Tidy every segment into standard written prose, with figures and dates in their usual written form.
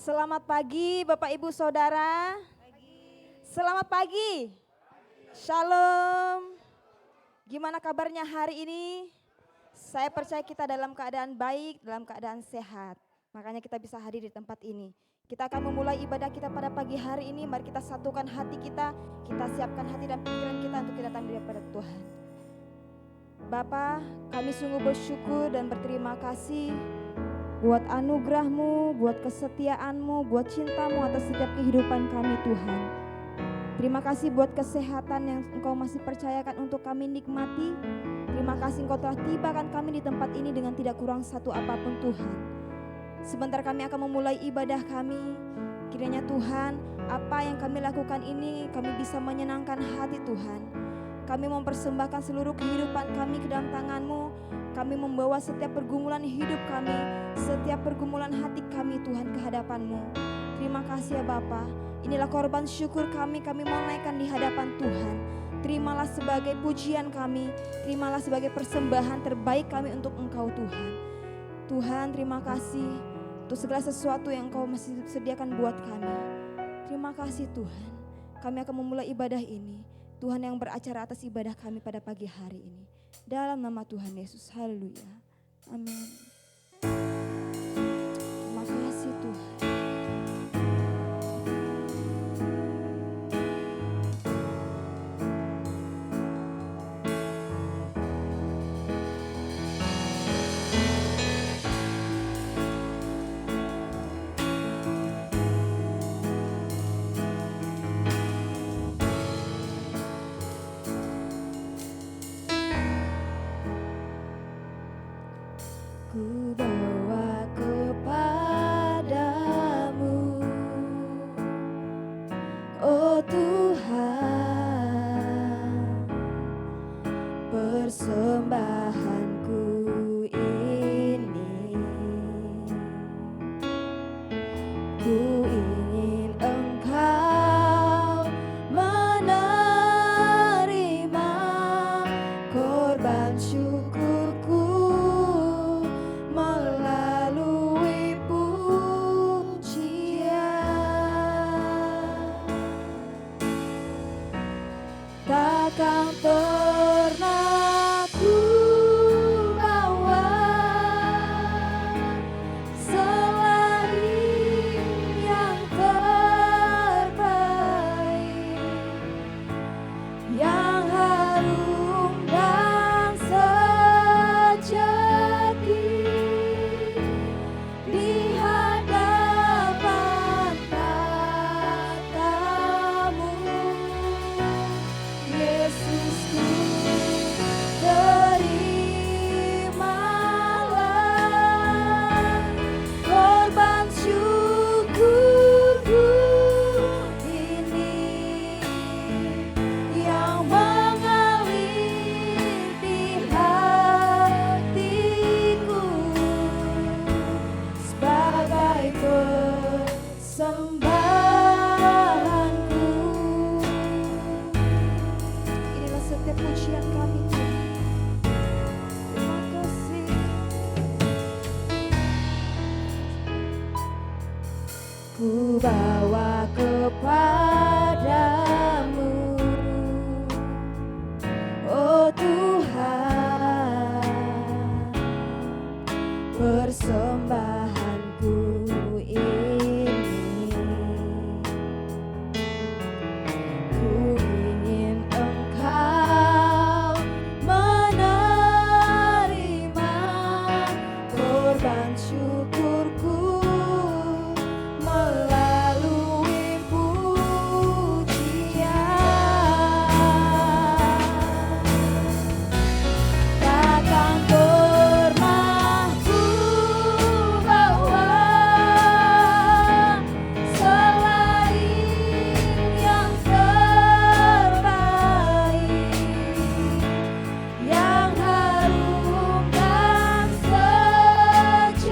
Selamat pagi Bapak Ibu Saudara. Selamat pagi. Shalom. Gimana kabarnya hari ini? Saya percaya kita dalam keadaan baik, dalam keadaan sehat. Makanya kita bisa hadir di tempat ini. Kita akan memulai ibadah kita pada pagi hari ini. Mari kita satukan hati kita siapkan hati dan pikiran kita untuk kita datang daripada Tuhan. Bapa, kami sungguh bersyukur dan berterima kasih buat anugerah-Mu, buat kesetiaan-Mu, buat cinta-Mu atas setiap kehidupan kami Tuhan. Terima kasih buat kesehatan yang Engkau masih percayakan untuk kami nikmati. Terima kasih Engkau telah tibakan kami di tempat ini dengan tidak kurang satu apapun Tuhan. Sebentar kami akan memulai ibadah kami. Kiranya Tuhan, apa yang kami lakukan ini kami bisa menyenangkan hati Tuhan. Kami mempersembahkan seluruh kehidupan kami ke dalam tangan-Mu. Kami membawa setiap pergumulan hidup kami, setiap pergumulan hati kami Tuhan ke hadapan-Mu. Terima kasih ya Bapa. Inilah korban syukur kami mau naikkan di hadapan Tuhan. Terimalah sebagai pujian kami, terimalah sebagai persembahan terbaik kami untuk Engkau Tuhan. Tuhan terima kasih untuk segala sesuatu yang Engkau masih sediakan buat kami. Terima kasih Tuhan. Kami akan memulai ibadah ini. Tuhan yang beracara atas ibadah kami pada pagi hari ini. Dalam nama Tuhan Yesus, haleluya. Amin. Terima kasih Tuhan. Ku bawa kepadamu, oh Tuhan, persembahanku ini. Ku ingin Engkau menerima korban syukurku melalui pujian. Takkan pernah ku bawa selain yang terbaik, yang harum dan sejati di hadapan tatamu. Yesusku, terimalah korban syukurku ini yang mengalir di hatiku sebagai persembahanku. Inilah setiap pujian kami Tuhan. Terima kasih. Ku bawa kepadamu, oh Tuhan, persembahanku ini. Ku ingin Engkau menerima korban syukurku melalui pujian. Takkan pernah ku bawa selain yang terbaik, yang harum dan sejati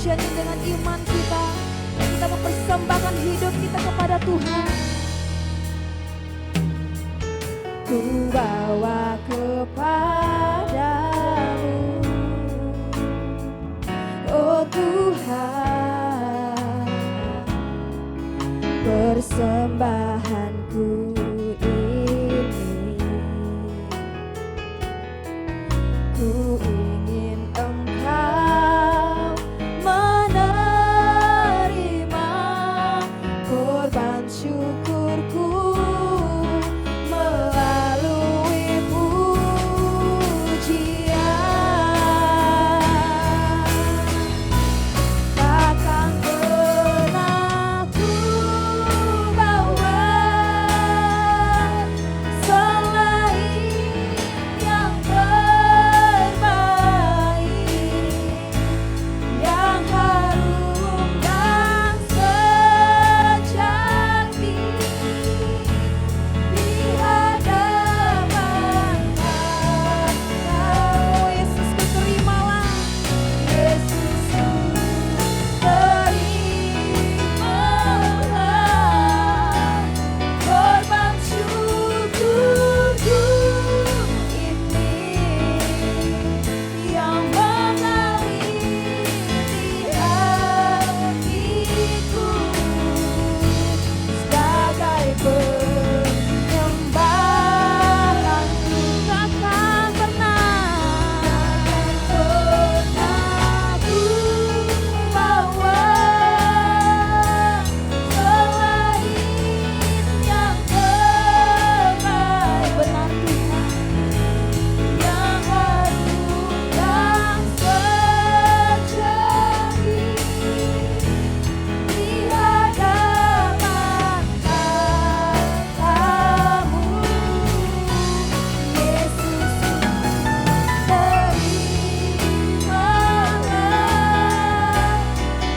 Dengan iman kita mempersembahkan hidup kita kepada Tuhan. Ku bawa kepadamu, oh Tuhan, persembahanku ini. Ku ingin Engkau menerima korban syukurku melalui pujian. Takkan pernah ku bawa selain yang terbaik, yang harum dan sejati di hadapan Kau. Yesus, ku terimalah. Yesus, ku terimalah korban syukurku ini yang mengalir di hatiku sebagai penyembahanku. Takkan pernah ku bawa selain yang terbaik. Benar Tuhan, yang harum dan sejati di hadapan Kau-Mu. Yesus, terimalah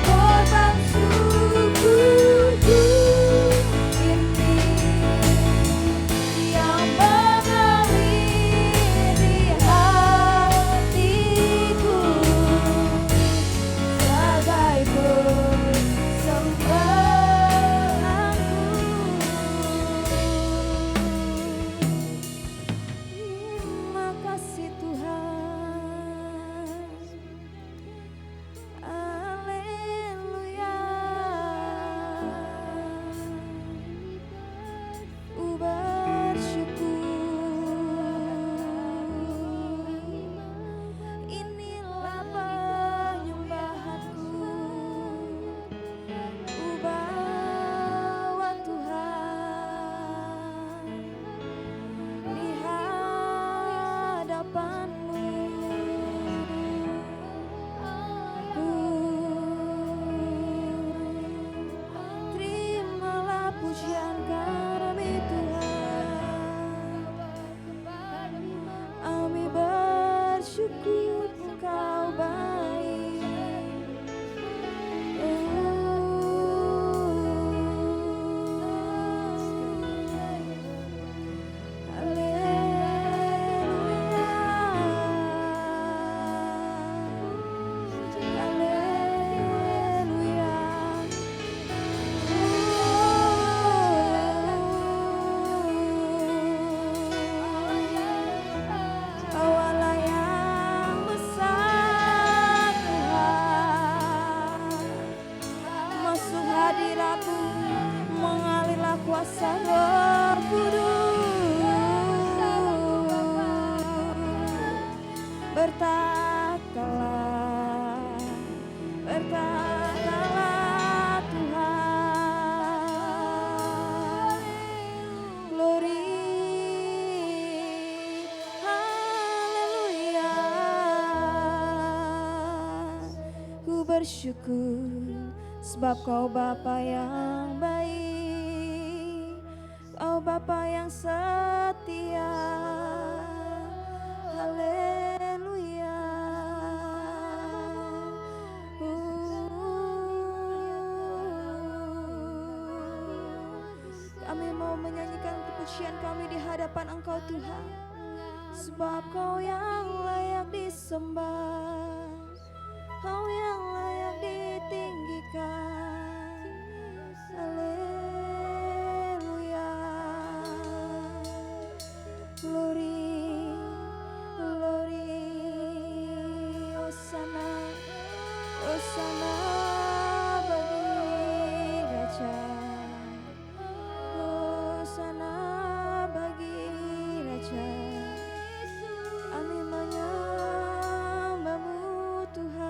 korban syukurku ini yang mengalir di hatiku sebagai persembahanku. Terima kasih Tuhan. Haleluya. Ku bersyukur. Inilah penyembahanku. Ku bawa Tuhan di hadapan-Mu. Terimalah pujian kami Tuhan. Kami bersyukur Engkau baik. Awalah yang besar Tuhan, masuk hadirat-Mu, mengalirlah kuasa Roh Kudus. Bertatalah, bertatalah Tuhan. Glory, bersyukur sebab Kau Bapa yang baik, Kau Bapa yang setia. Haleluya. Kami mau menyanyikan pujian kami di hadapan Engkau Tuhan, sebab Kau yang layak disembah, Kau yang layak ditinggikan. Haleluya. Glory, glory, Hosana, Hosana bagi Raja, Hosana bagi Raja. Kami menyembah-Mu Tuhan.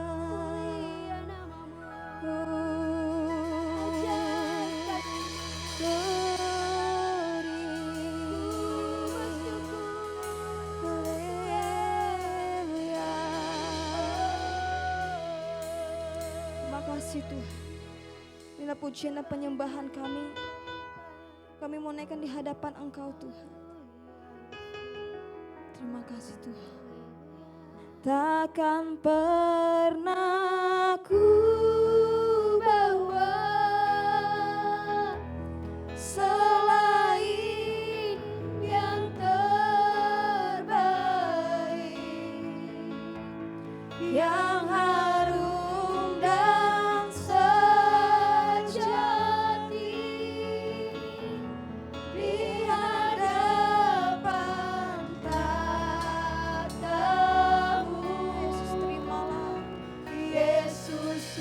Terima kasih Tuhan. Inilah pujian dan penyembahan kami. Kami mau naikkan di hadapan Engkau Tuhan. Terima kasih Tuhan. Takkan pernah ku bawa selain yang terbaik, yang harum dan sejati di hadapan tatamu. Yesus terimalah, Yesus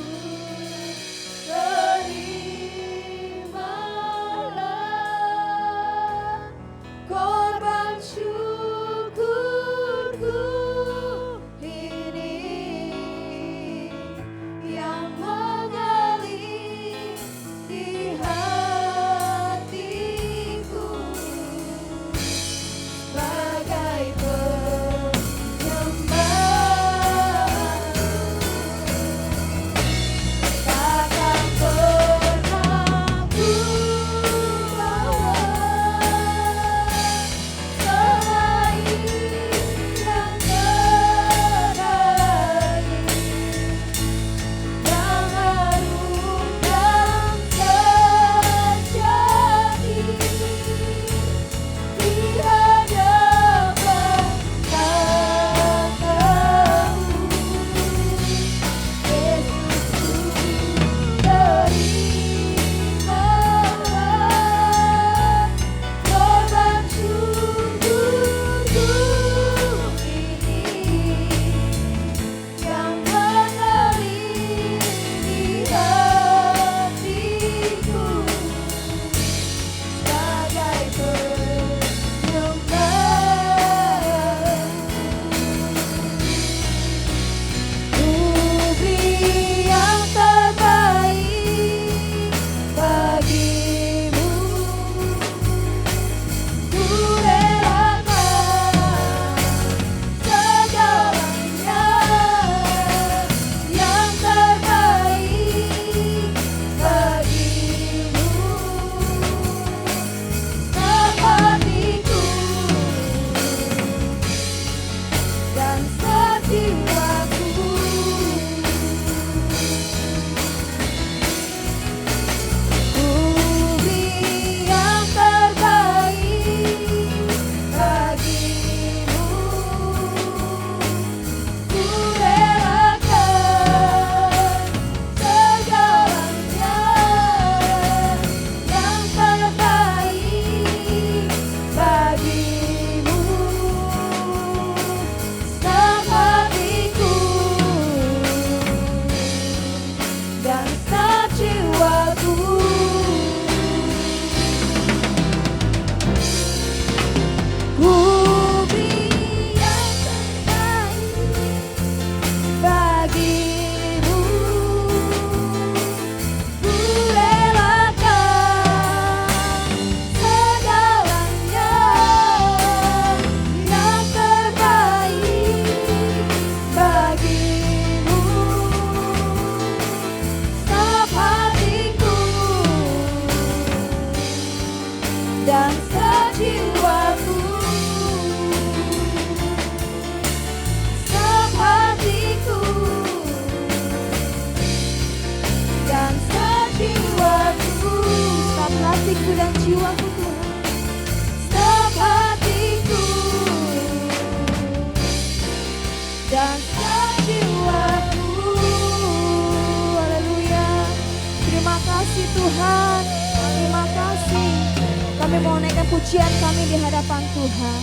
mau naikkan pujian kami di hadapan Tuhan.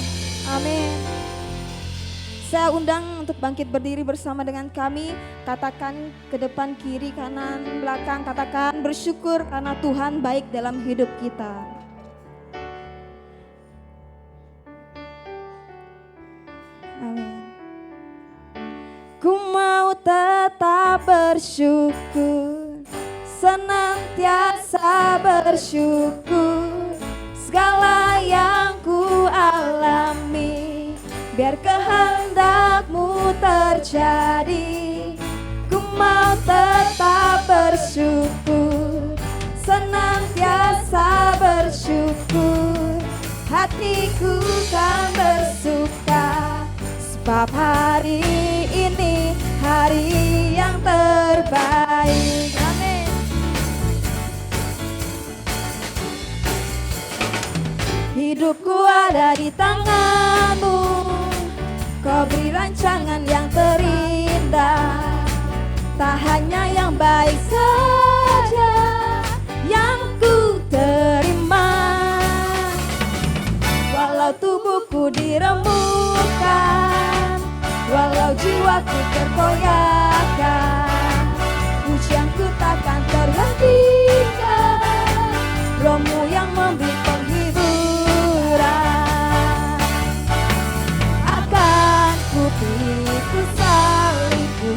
Amin. Saya undang untuk bangkit berdiri bersama dengan kami. Katakan ke depan, kiri, kanan, belakang. Katakan bersyukur karena Tuhan baik dalam hidup kita. Amin. Ku mau tetap bersyukur, senantiasa bersyukur. Segala yang ku alami, biar kehendak-Mu terjadi. Ku mau tetap bersyukur, senantiasa bersyukur. Hatiku kan bersuka, sebab hari ini hari yang terbaik. Amin. Hidupku ada di tangan-Mu, Kau beri rancangan yang terindah. Tak hanya yang baik saja yang ku terima. Walau tubuhku diremukkan, walau jiwaku terkoyakkan, pujianku takkan terhentikan. Roh-Mu yang memberi penghiburan. Akan ku pikul salibmu,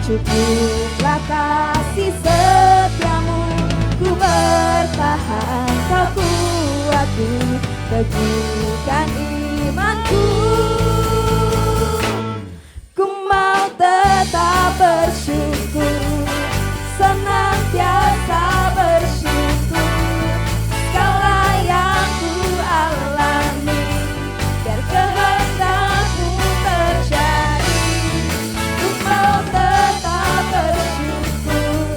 cukuplah kasih setia-Mu. Ku bertahan, Kau kuatku, teguhkan imanku. Ku mau tetap bersyukur, senantiasa bersyukur. Segala yang ku alami, biar kehendak-Mu terjadi. Ku mau tetap bersyukur,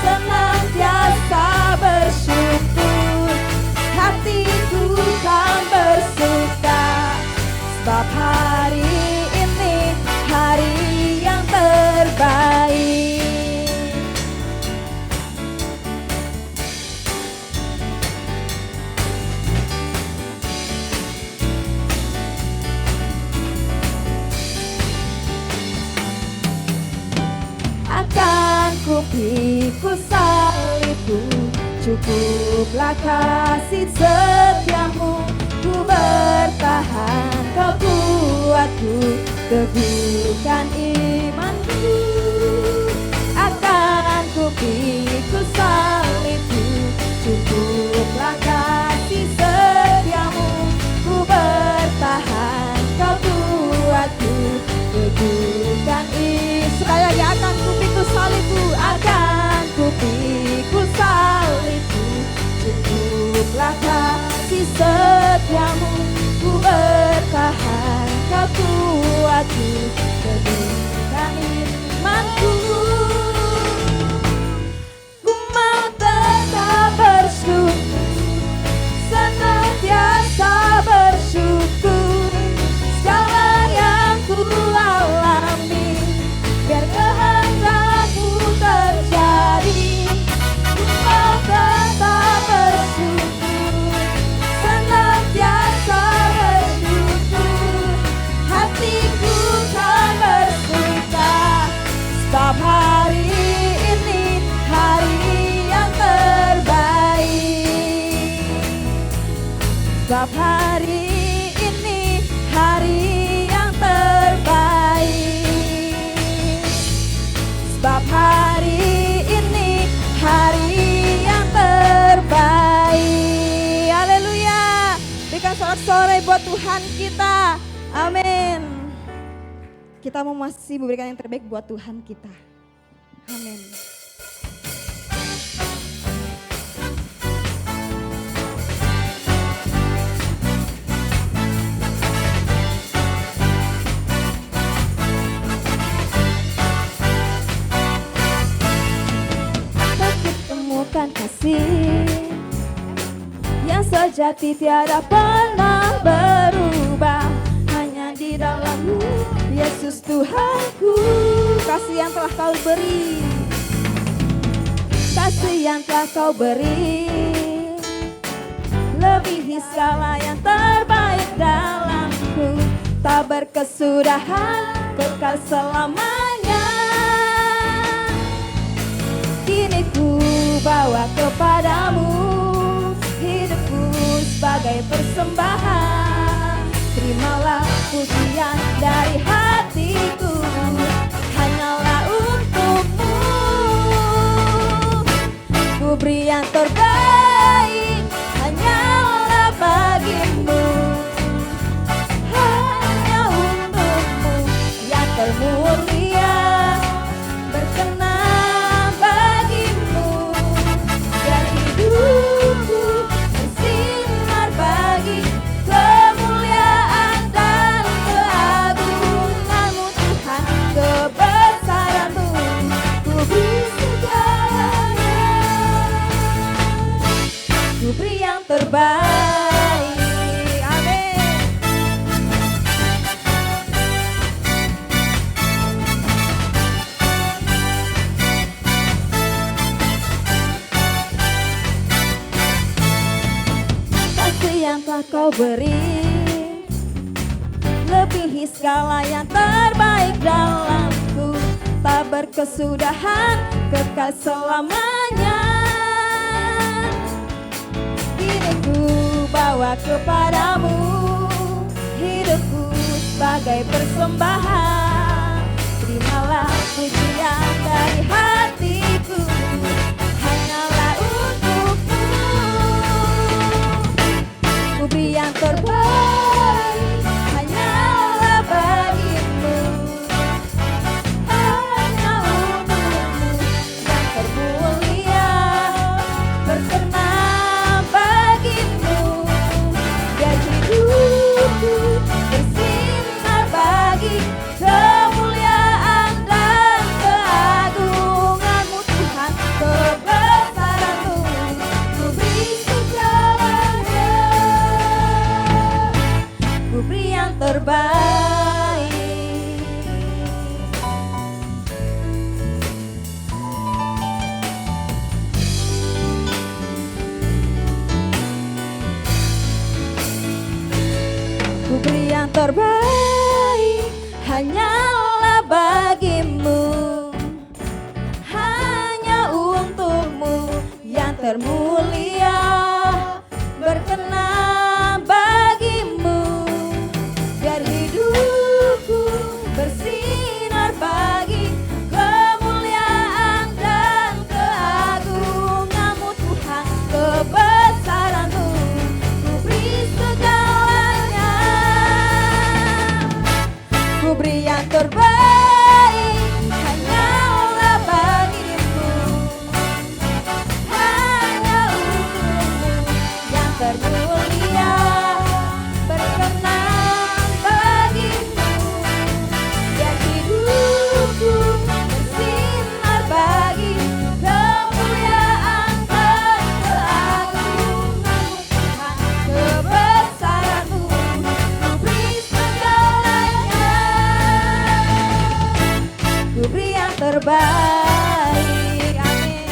senantiasa bersyukur. Hatiku kan bersuka, sebab hari ini hari yang terbaik. Akan ku pikul salibmu, cukuplah kasih setia-Mu. Ku bertahan, Kau kuatku, teguhkan imanku. Akan ku pikul salibmu, cukuplah kasih setia-Mu. Ku bertahan, Kau kuatku, teguhkan imanku. Sekali lagi, akan ku pikul salibmu, akan ku pikul salibmu, cukuplah kasih setia-Mu. Ku bertahan, Kau kuatku, teguhkan imanku. Ku mau tetap bersyukur, senantiasa bersyukur. Segala yang ku alami, biar kehendak-Mu terjadi. Ku mau tetap bersyukur, senantiasa bersyukur. Hatiku kan bersuka, sebab hari ini hari yang terbaik. Sebab hari ini hari yang terbaik. Sebab hari ini hari yang terbaik. Haleluya. Berikan sorak-sorai buat Tuhan kita. Amin. Kita mau masih memberikan yang terbaik buat Tuhan kita. Amin. Temukan kasih yang sejati tiada pernah berubah, hanya di dalam-Mu Yesus Tuhanku. Kasih yang telah Kau beri, kasih yang telah Kau beri, lebih melebihi segala yang terbaik dalamku, tak berkesudahan, kekal selamanya. Kini ku bawa kepadamu hidupku sebagai persembahan. Terimalah pujian dari hatiku, hanyalah untukmu. Ku beri yang terbaik, hanyalah bagimu. Hanya untukmu yang termulia, berkenan bagimu. Biar hidupku bersinar bagi kemuliaan dan keagunganmu Tuhan, kebesaranmu. Ku beri segalanya, ku beri yang terbaik. Amin. Kasih yang telah kau beri lebihi segala yang terbaik dalamku, tak berkesudahan, kekal selamanya. Kini ku bawa kepadamu hidupku sebagai persembahan. Terimalah pujian dari hatiku, hanyalah untukmu. Ku beri yang terbaik, hanyalah bagimu. Hanya untukmu yang termulia, berkenan bagimu. Biar hidupku bersinar bagi kemuliaan dan keagunganmu Tuhan, kebesaranmu. Ku beri segalanya, ku beri yang terbaik. Ku beri yang terbaik, hanyalah bagimu. Hanya untukmu yang termulia, berkenan bagimu. Biar hidupku bersinar bagi kemuliaan dan keagunganmu Tuhan, kebesaranmu. Ku beri segalanya, ku beri yang terbaik, hanyalah bagimu. Hanya untukmu yang termulia, berkenan bagimu. Biar hidupku bersinar bagi kemuliaan dan keagunganmu Tuhan, kebesaranmu. Ku beri segalanya, ku beri yang terbaik. Amin.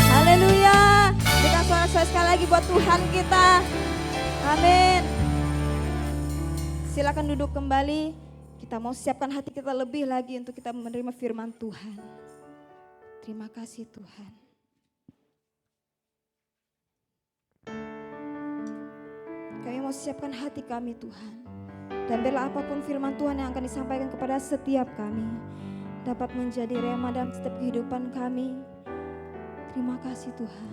Haleluya. Berikan suara sekali lagi buat Tuhan kita. Amin. Silakan duduk kembali. Kita mau siapkan hati kita lebih lagi untuk kita menerima firman Tuhan. Terima kasih Tuhan. Kami mau siapkan hati kami Tuhan. Dan biarlah apapun firman Tuhan yang akan disampaikan kepada setiap kami dapat menjadi rema dalam setiap kehidupan kami. Terima kasih Tuhan.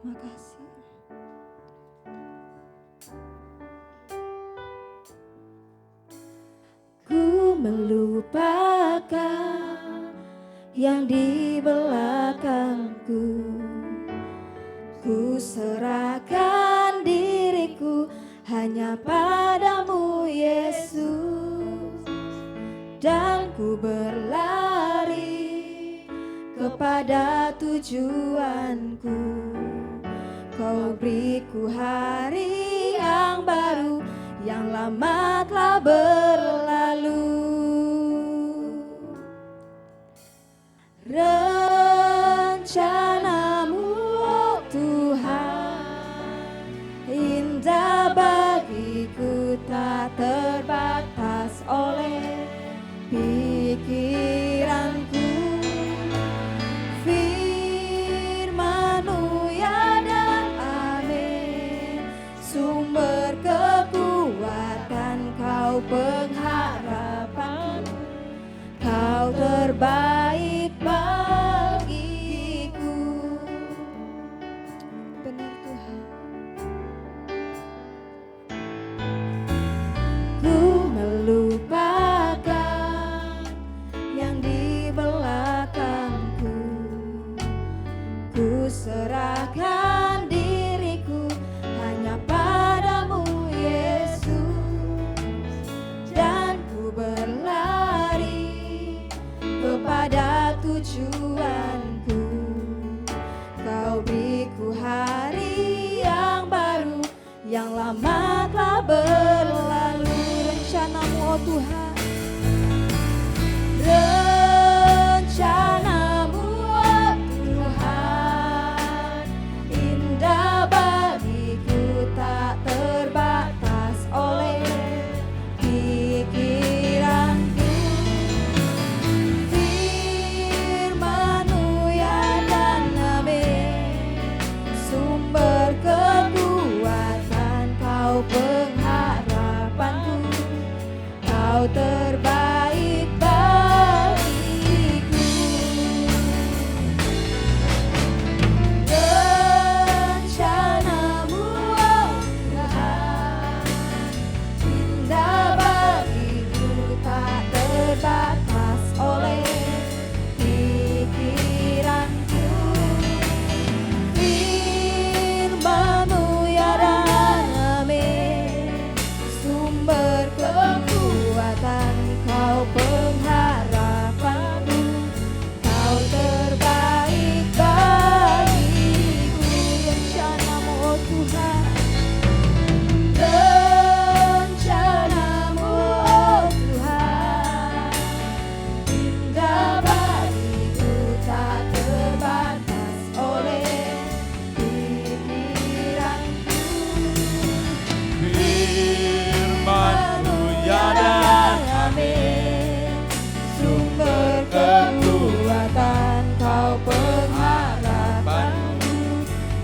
Terima kasih. Ku melupakan yang di belakangku. Ku serahkan diriku hanya padamu Yesus. Dan ku berlari kepada tujuanku. Kau beriku hari yang baru yang lama telah berlalu. Rencanamu, oh Tuhan, indah bagiku, tak terbatas oleh pikiranku. Firman-Mu ya dan amin, sumber kekuatan, Kau pengharapan, Kau terbaik bagiku. Benar Tuhan. Ku melupakan yang di belakangku, ku serahkan diriku hanya padamu Yesus, dan ku berlari kepada tujuanku. Kau beriku hari yang baru, yang lama telah berlalu. Rencanamu, oh Tuhan, rencanamu, oh Tuhan, indah bagiku, tak terbatas oleh pikiranku. Firman-Mu ya dan amin, sumber kekuatan, Kau pengharapanku, Kau terbaik bagiku. Rencanamu, oh Tuhan, indah bagiku, tak terbatas oleh pikiranku. Firman-Mu ya dan amin, sumber kekuatan, Kau pengharapanku, Kau terbaik bagiku. Rencanamu, oh Tuhan, rencanamu, oh Tuhan, indah bagiku, tak terbatas oleh pikiranku. Firman-Mu ya dan amin, sumber kekuatan, Kau pengharapanku,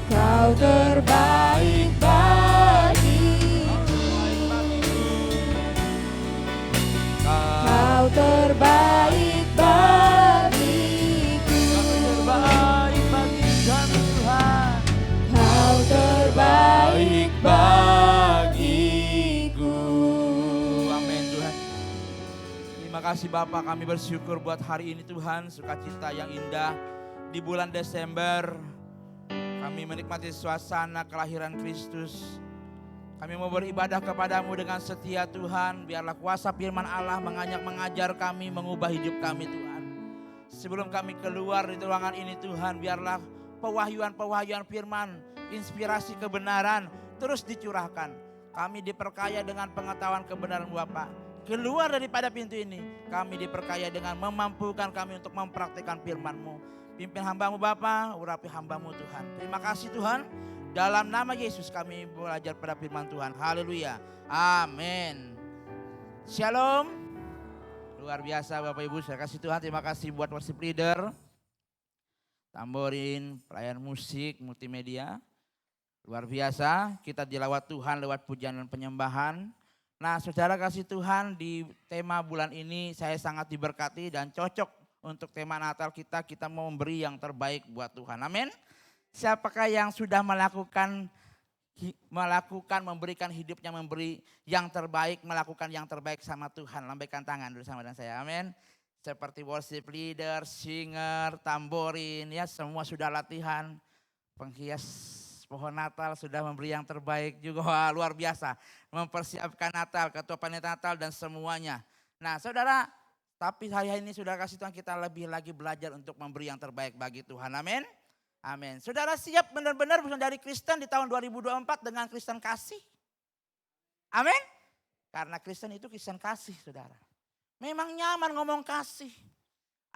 Kau terbaik bagiku. Kau terbaik bagiku. terbaik bagi kami Tuhan. Kau terbaik bagiku. Amin Tuhan. Terima kasih Bapak, kami bersyukur buat hari ini Tuhan, sukacita yang indah di bulan Desember. Kami menikmati suasana kelahiran Kristus. Kami mau beribadah kepadamu dengan setia Tuhan. Biarlah kuasa firman Allah mengajar kami, mengubah hidup kami Tuhan. Sebelum kami keluar di ruangan ini Tuhan, biarlah pewahyuan firman, inspirasi kebenaran terus dicurahkan. Kami diperkaya dengan pengetahuan kebenaran Bapa. Keluar daripada pintu ini, kami diperkaya dengan memampukan kami untuk mempraktikkan firman-Mu. Pimpin hamba-Mu Bapa, urapi hamba-Mu Tuhan. Terima kasih Tuhan. Dalam nama Yesus kami belajar pada firman Tuhan. Haleluya. Amin. Shalom. Luar biasa Bapak Ibu, saya kasih Tuhan. Terima kasih buat worship leader, tamborin, pelayan musik, multimedia. Luar biasa, kita dilawat Tuhan lewat pujian dan penyembahan. Nah saudara kasih Tuhan, di tema bulan ini saya sangat diberkati dan cocok untuk tema Natal kita. Kita mau memberi yang terbaik buat Tuhan. Amin. Siapakah yang sudah melakukan, memberikan hidupnya, memberi yang terbaik, melakukan yang terbaik sama Tuhan? Lambaikan tangan dulu sama dengan saya, amin. Seperti worship leader, singer, tamborin, ya semua sudah latihan. Penghias pohon Natal sudah memberi yang terbaik juga. Wah, luar biasa. Mempersiapkan Natal, ketua panitia Natal dan semuanya. Nah saudara, tapi hari ini sudah kasih Tuhan, kita lebih lagi belajar untuk memberi yang terbaik bagi Tuhan, amin. Amin. Saudara siap benar-benar menjadi Kristen di tahun 2024 dengan Kristen kasih? Amin. Karena Kristen itu Kristen kasih, saudara. Memang nyaman ngomong kasih.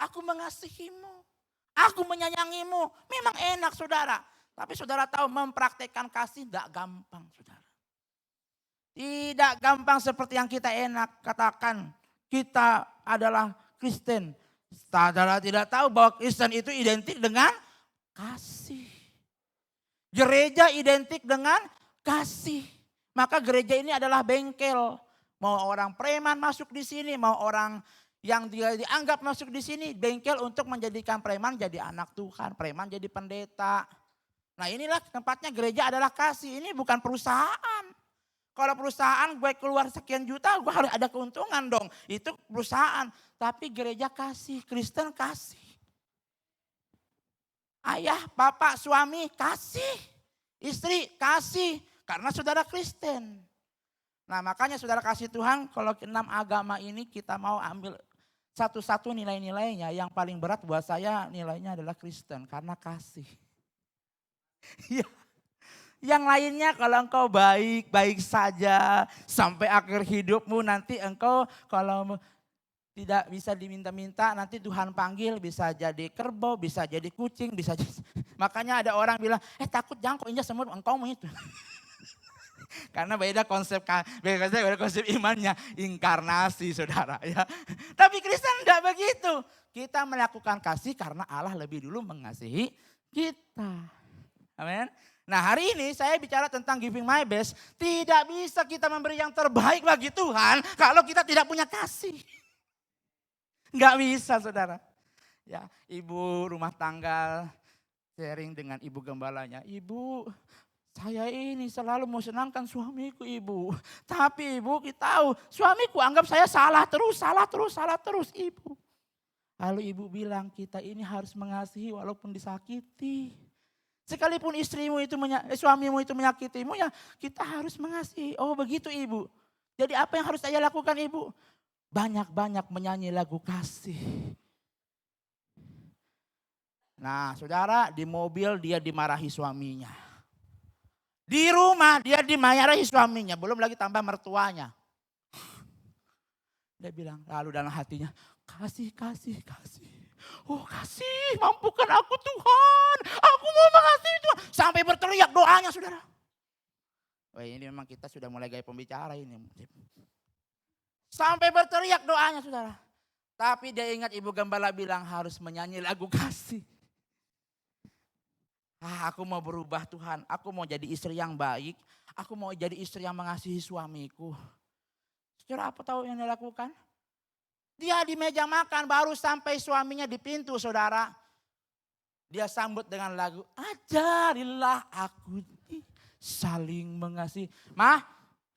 Aku mengasihimu, aku menyayangimu. Memang enak, saudara. Tapi saudara tahu mempraktekkan kasih tidak gampang, saudara. Tidak gampang seperti yang kita enak katakan. Kita adalah Kristen. Saudara tidak tahu bahwa Kristen itu identik dengan kasih. Gereja identik dengan kasih. Maka gereja ini adalah bengkel. Mau orang preman masuk di sini, mau orang yang dia dianggap masuk di sini, bengkel untuk menjadikan preman jadi anak Tuhan, preman jadi pendeta. Nah inilah tempatnya gereja adalah kasih. Ini bukan perusahaan. Kalau perusahaan gue keluar sekian juta, gue harus ada keuntungan dong. Itu perusahaan. Tapi gereja kasih, Kristen kasih. Ayah, bapak, suami kasih. Istri kasih. Karena saudara Kristen. Nah makanya saudara kasih Tuhan, kalau 6 agama ini kita mau ambil satu-satu nilai-nilainya. Yang paling berat buat saya nilainya adalah Kristen. Karena kasih. Ya. Yang lainnya kalau engkau baik-baik saja sampai akhir hidupmu, nanti engkau kalau tidak bisa diminta-minta nanti Tuhan panggil bisa jadi kerbau, bisa jadi kucing, bisa jadi. Makanya ada orang bilang, takut jangan kok injak semut engkau mau itu. Karena beda konsep imannya, inkarnasi saudara ya. Tapi Kristen tidak begitu. Kita melakukan kasih karena Allah lebih dulu mengasihi kita. Amin. Nah hari ini saya bicara tentang giving my best. Tidak bisa kita memberi yang terbaik bagi Tuhan kalau kita tidak punya kasih. Enggak bisa saudara. Ya, ibu rumah tangga sharing dengan ibu gembalanya. Ibu, saya ini selalu mau senangkan suamiku ibu. Tapi ibu kita tahu suamiku anggap saya salah terus ibu. Lalu ibu bilang kita ini harus mengasihi walaupun disakiti. Sekalipun suamimu itu menyakitimu ya kita harus mengasihi. Oh begitu ibu. Jadi apa yang harus saya lakukan ibu? Banyak-banyak menyanyi lagu kasih. Nah saudara di mobil dia dimarahi suaminya. Di rumah dia dimarahi suaminya, belum lagi tambah mertuanya. Dia bilang lalu dalam hatinya, kasih. Oh kasih, mampukan aku Tuhan, aku mau mengasihi Tuhan. Sampai berteriak doanya saudara. Wah ini memang kita sudah mulai gaya pembicara ini. Sampai berteriak doanya saudara. Tapi dia ingat ibu gembala bilang harus menyanyi lagu kasih. Aku mau berubah Tuhan, aku mau jadi istri yang baik, aku mau jadi istri yang mengasihi suamiku. Saudara apa tahu yang dia lakukan? Dia di meja makan baru sampai suaminya di pintu saudara. Dia sambut dengan lagu, ajarilah aku saling mengasihi. Mah,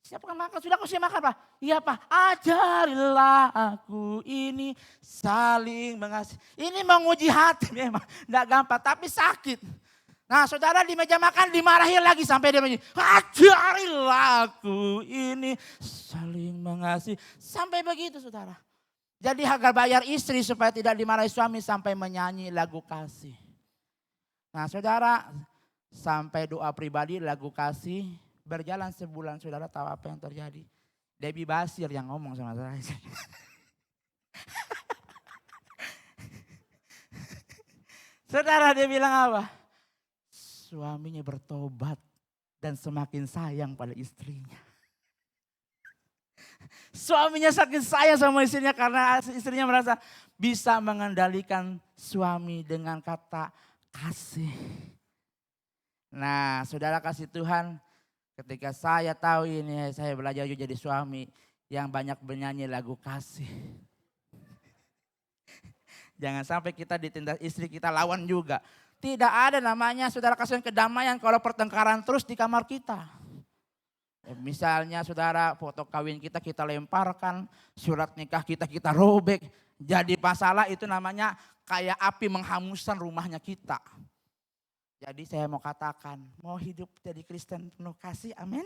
siapa makan? Sudah aku siap makan Pak? Iya Pak, ajarilah aku ini saling mengasihi. Ini menguji hati memang, tidak gampang tapi sakit. Nah saudara di meja makan dimarahin lagi sampai dia begini. Ajarilah aku ini saling mengasihi. Sampai begitu saudara. Jadi Hagar bayar istri supaya tidak dimarahi suami sampai menyanyi lagu kasih. Nah saudara sampai doa pribadi lagu kasih berjalan sebulan saudara tahu apa yang terjadi. Debbie Basir yang ngomong sama saya. Saudara dia bilang apa? Suaminya bertobat dan semakin sayang pada istrinya. Suaminya saking sayang sama istrinya karena istrinya merasa bisa mengendalikan suami dengan kata kasih. Nah saudara kasih Tuhan ketika saya tahu ini saya belajar juga jadi suami yang banyak bernyanyi lagu kasih. Jangan sampai kita ditindas istri kita lawan juga. Tidak ada namanya saudara kasih kedamaian kalau pertengkaran terus di kamar kita. Misalnya saudara foto kawin kita lemparkan, surat nikah kita robek. Jadi masalah itu namanya kayak api menghanguskan rumahnya kita. Jadi saya mau katakan, mau hidup jadi Kristen penuh kasih, amin?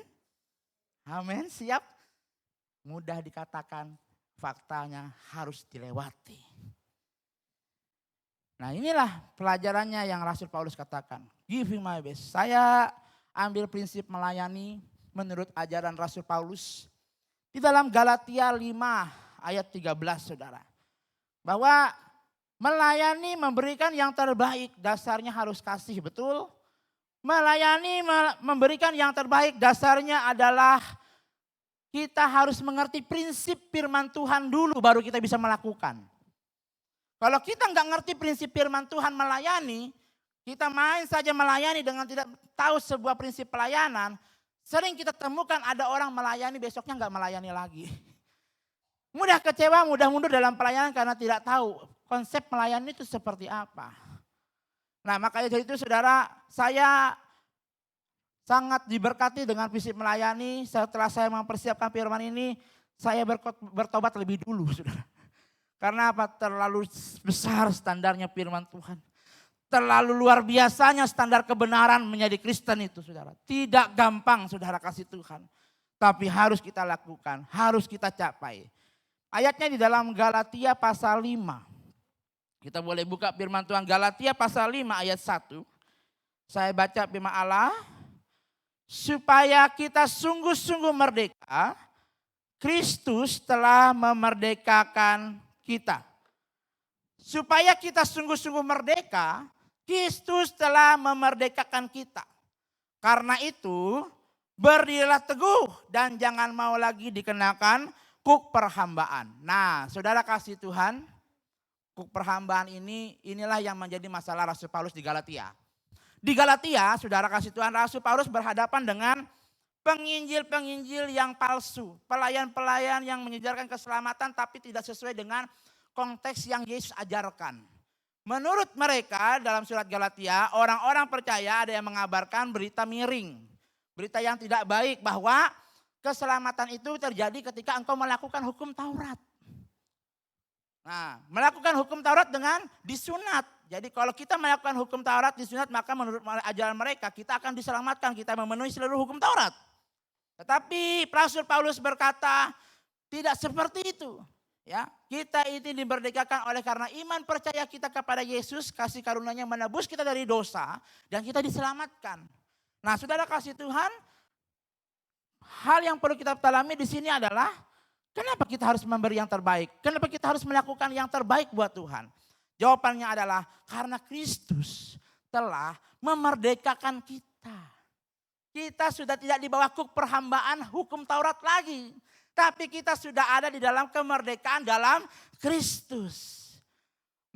Amin, siap? Mudah dikatakan, faktanya harus dilewati. Nah inilah pelajarannya yang Rasul Paulus katakan. Giving my best. Saya ambil prinsip melayani menurut ajaran Rasul Paulus. Di dalam Galatia 5 ayat 13 saudara. Bahwa melayani memberikan yang terbaik dasarnya harus kasih, betul? Melayani memberikan yang terbaik dasarnya adalah kita harus mengerti prinsip firman Tuhan dulu baru kita bisa melakukan. Kalau kita nggak ngerti prinsip firman Tuhan melayani, kita main saja melayani dengan tidak tahu sebuah prinsip pelayanan, sering kita temukan ada orang melayani besoknya nggak melayani lagi. Mudah kecewa, mudah mundur dalam pelayanan karena tidak tahu konsep melayani itu seperti apa. Nah makanya dari itu saudara, saya sangat diberkati dengan prinsip melayani. Setelah saya mempersiapkan firman ini, saya bertobat lebih dulu, saudara. Karena apa? Terlalu besar standarnya firman Tuhan. Terlalu luar biasanya standar kebenaran menjadi Kristen itu, saudara. Tidak gampang, saudara, kasih Tuhan. Tapi harus kita lakukan, harus kita capai. Ayatnya di dalam Galatia pasal 5. Kita boleh buka firman Tuhan Galatia pasal 5 ayat 1. Saya baca firman Allah. Supaya kita sungguh-sungguh merdeka, Kristus telah memerdekakan kita. Supaya kita sungguh-sungguh merdeka, Kristus telah memerdekakan kita. Karena itu, berdirilah teguh dan jangan mau lagi dikenakan kuk perhambaan. Nah, saudara kasih Tuhan, kuk perhambaan inilah yang menjadi masalah Rasul Paulus di Galatia. Di Galatia, saudara kasih Tuhan, Rasul Paulus berhadapan dengan penginjil-penginjil yang palsu. Pelayan-pelayan yang menyejarkan keselamatan tapi tidak sesuai dengan konteks yang Yesus ajarkan. Menurut mereka dalam surat Galatia, orang-orang percaya ada yang mengabarkan berita miring. Berita yang tidak baik bahwa keselamatan itu terjadi ketika engkau melakukan hukum Taurat. Nah, melakukan hukum Taurat dengan disunat. Jadi kalau kita melakukan hukum Taurat disunat, maka menurut ajaran mereka kita akan diselamatkan, kita memenuhi seluruh hukum Taurat. Tetapi Rasul Paulus berkata tidak seperti itu. Ya, kita ini dimerdekakan oleh karena iman percaya kita kepada Yesus, kasih karunia-Nya menebus kita dari dosa dan kita diselamatkan. Nah, saudara kasih Tuhan, hal yang perlu kita dalami di sini adalah kenapa kita harus memberi yang terbaik? Kenapa kita harus melakukan yang terbaik buat Tuhan? Jawabannya adalah karena Kristus telah memerdekakan kita. Kita sudah tidak di bawah kuk perhambaan hukum Taurat lagi. Tapi kita sudah ada di dalam kemerdekaan dalam Kristus.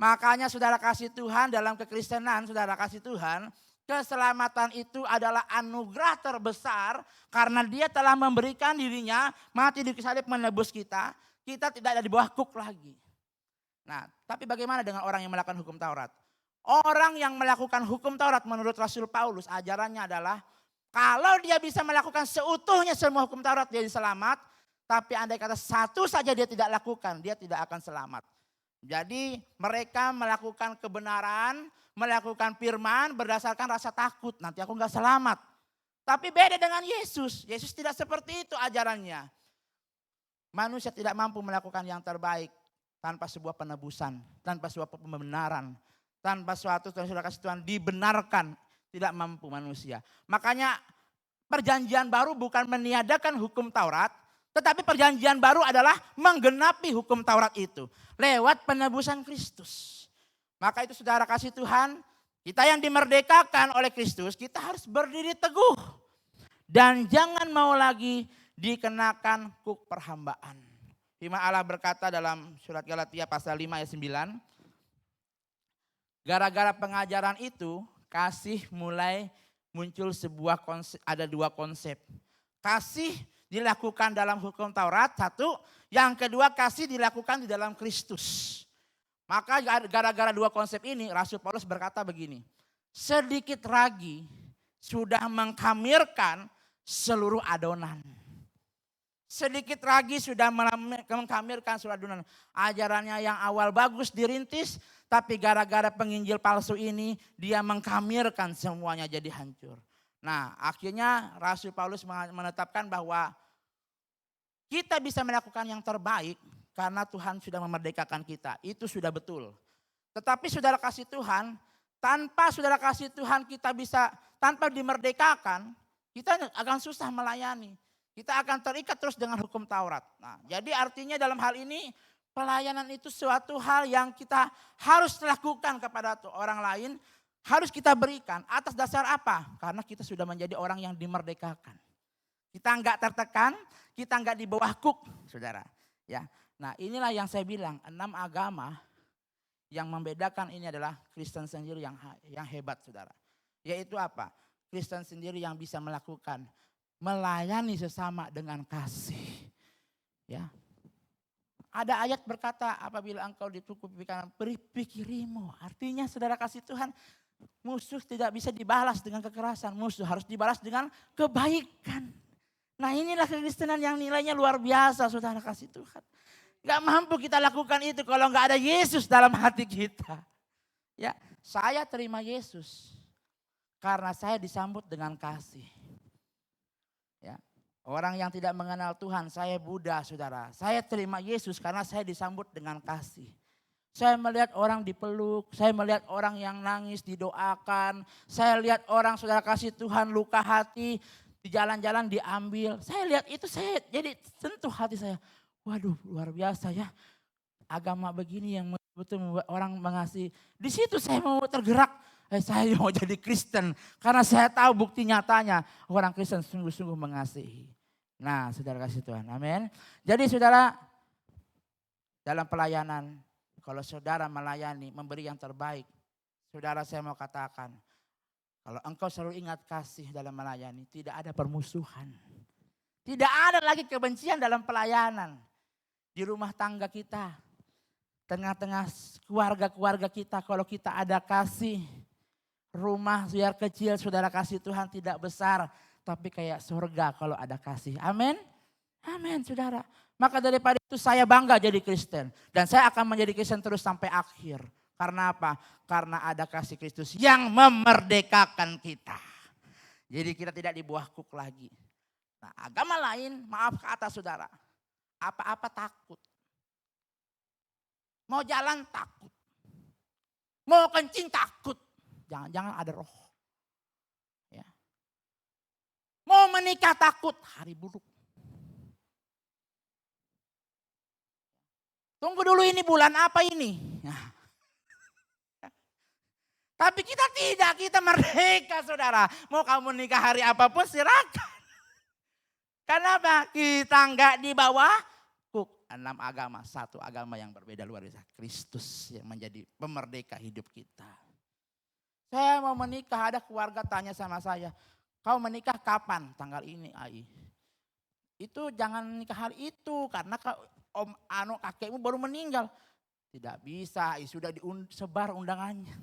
Makanya saudara kasih Tuhan dalam kekristenan, saudara kasih Tuhan, keselamatan itu adalah anugerah terbesar karena Dia telah memberikan dirinya mati di kayu salib menebus kita. Kita tidak ada di bawah kuk lagi. Nah, tapi bagaimana dengan orang yang melakukan hukum Taurat? Orang yang melakukan hukum Taurat menurut Rasul Paulus ajarannya adalah kalau dia bisa melakukan seutuhnya semua hukum Taurat dia selamat. Tapi andai kata satu saja dia tidak lakukan, dia tidak akan selamat. Jadi mereka melakukan kebenaran, melakukan firman berdasarkan rasa takut. Nanti aku gak selamat. Tapi beda dengan Yesus. Yesus tidak seperti itu ajarannya. Manusia tidak mampu melakukan yang terbaik tanpa sebuah penebusan, tanpa sebuah pembenaran, tanpa suatu sudah kasih Tuhan dibenarkan, tidak mampu manusia. Makanya perjanjian baru bukan meniadakan hukum Taurat, tetapi perjanjian baru adalah menggenapi hukum Taurat itu lewat penebusan Kristus. Maka itu saudara kasih Tuhan, kita yang dimerdekakan oleh Kristus, kita harus berdiri teguh dan jangan mau lagi dikenakan kuk perhambaan. Firman Allah berkata dalam surat Galatia pasal 5 ayat 9. Gara-gara pengajaran itu kasih mulai muncul sebuah konsep, ada dua konsep. Kasih dilakukan dalam hukum Taurat, satu. Yang kedua kasih dilakukan di dalam Kristus. Maka gara-gara dua konsep ini Rasul Paulus berkata begini. Sedikit lagi sudah mengkamirkan seluruh adonan. Sedikit lagi sudah mengkamirkan seluruh adonan. Ajarannya yang awal bagus dirintis, tapi gara-gara penginjil palsu ini dia mengkamirkan semuanya jadi hancur. Nah, akhirnya Rasul Paulus menetapkan bahwa kita bisa melakukan yang terbaik karena Tuhan sudah memerdekakan kita. Itu sudah betul. Tetapi saudara kasih Tuhan, tanpa saudara kasih Tuhan kita bisa, tanpa dimerdekakan, kita akan susah melayani. Kita akan terikat terus dengan hukum Taurat. Nah, jadi artinya dalam hal ini pelayanan itu suatu hal yang kita harus lakukan kepada orang lain. Harus kita berikan atas dasar apa? Karena kita sudah menjadi orang yang dimerdekakan. Kita enggak tertekan, kita enggak di bawah kuk, saudara. Ya, nah inilah yang saya bilang, 6 agama yang membedakan ini adalah Kristen sendiri yang hebat, saudara. Yaitu apa? Kristen sendiri yang bisa melakukan, melayani sesama dengan kasih. Ya. Ada ayat berkata, apabila engkau dipukul pipi kanan, beri pikirimu. Artinya saudara kasih Tuhan, musuh tidak bisa dibalas dengan kekerasan. Musuh harus dibalas dengan kebaikan. Nah inilah kekristenan yang nilainya luar biasa, saudara kasih Tuhan. Gak mampu kita lakukan itu kalau gak ada Yesus dalam hati kita. Ya, saya terima Yesus karena saya disambut dengan kasih. Ya, orang yang tidak mengenal Tuhan, saya Buddha, saudara. Saya terima Yesus karena saya disambut dengan kasih. Saya melihat orang dipeluk, saya melihat orang yang nangis didoakan, saya lihat orang saudara kasih Tuhan luka hati, di jalan-jalan diambil. Saya lihat itu saya jadi sentuh hati saya. Waduh luar biasa ya, agama begini yang betul membuat orang mengasihi. Di situ saya mau tergerak, saya mau jadi Kristen. Karena saya tahu bukti nyatanya orang Kristen sungguh-sungguh mengasihi. Nah saudara kasih Tuhan, amin. Jadi saudara dalam pelayanan, kalau saudara melayani, memberi yang terbaik, saudara saya mau katakan, kalau engkau selalu ingat kasih dalam melayani, tidak ada permusuhan. Tidak ada lagi kebencian dalam pelayanan. Di rumah tangga kita, tengah-tengah keluarga-keluarga kita, kalau kita ada kasih, rumah biar kecil, saudara kasih Tuhan tidak besar, tapi kayak surga kalau ada kasih. Amin. Amin saudara. Maka daripada itu saya bangga jadi Kristen. Dan saya akan menjadi Kristen terus sampai akhir. Karena apa? Karena ada kasih Kristus yang memerdekakan kita. Jadi kita tidak di bawah kuk lagi. Nah agama lain, maaf kata saudara. Apa-apa takut. Mau jalan takut. Mau kencing takut. Jangan-jangan ada roh. Ya. Mau menikah takut, hari buruk. Tunggu dulu ini bulan apa ini? Nah. Tapi kita tidak, kita merdeka saudara. Mau kamu nikah hari apapun silakan. Kenapa? Kita enggak di bawah kuk. 6 agama, 1 agama yang berbeda luar biasa. Kristus yang menjadi pemerdeka hidup kita. Saya mau menikah, ada keluarga tanya sama saya. Kau menikah kapan? Tanggal ini, Ai. Itu jangan nikah hari itu karena kakekmu baru meninggal. Tidak bisa, sudah disebar undangannya.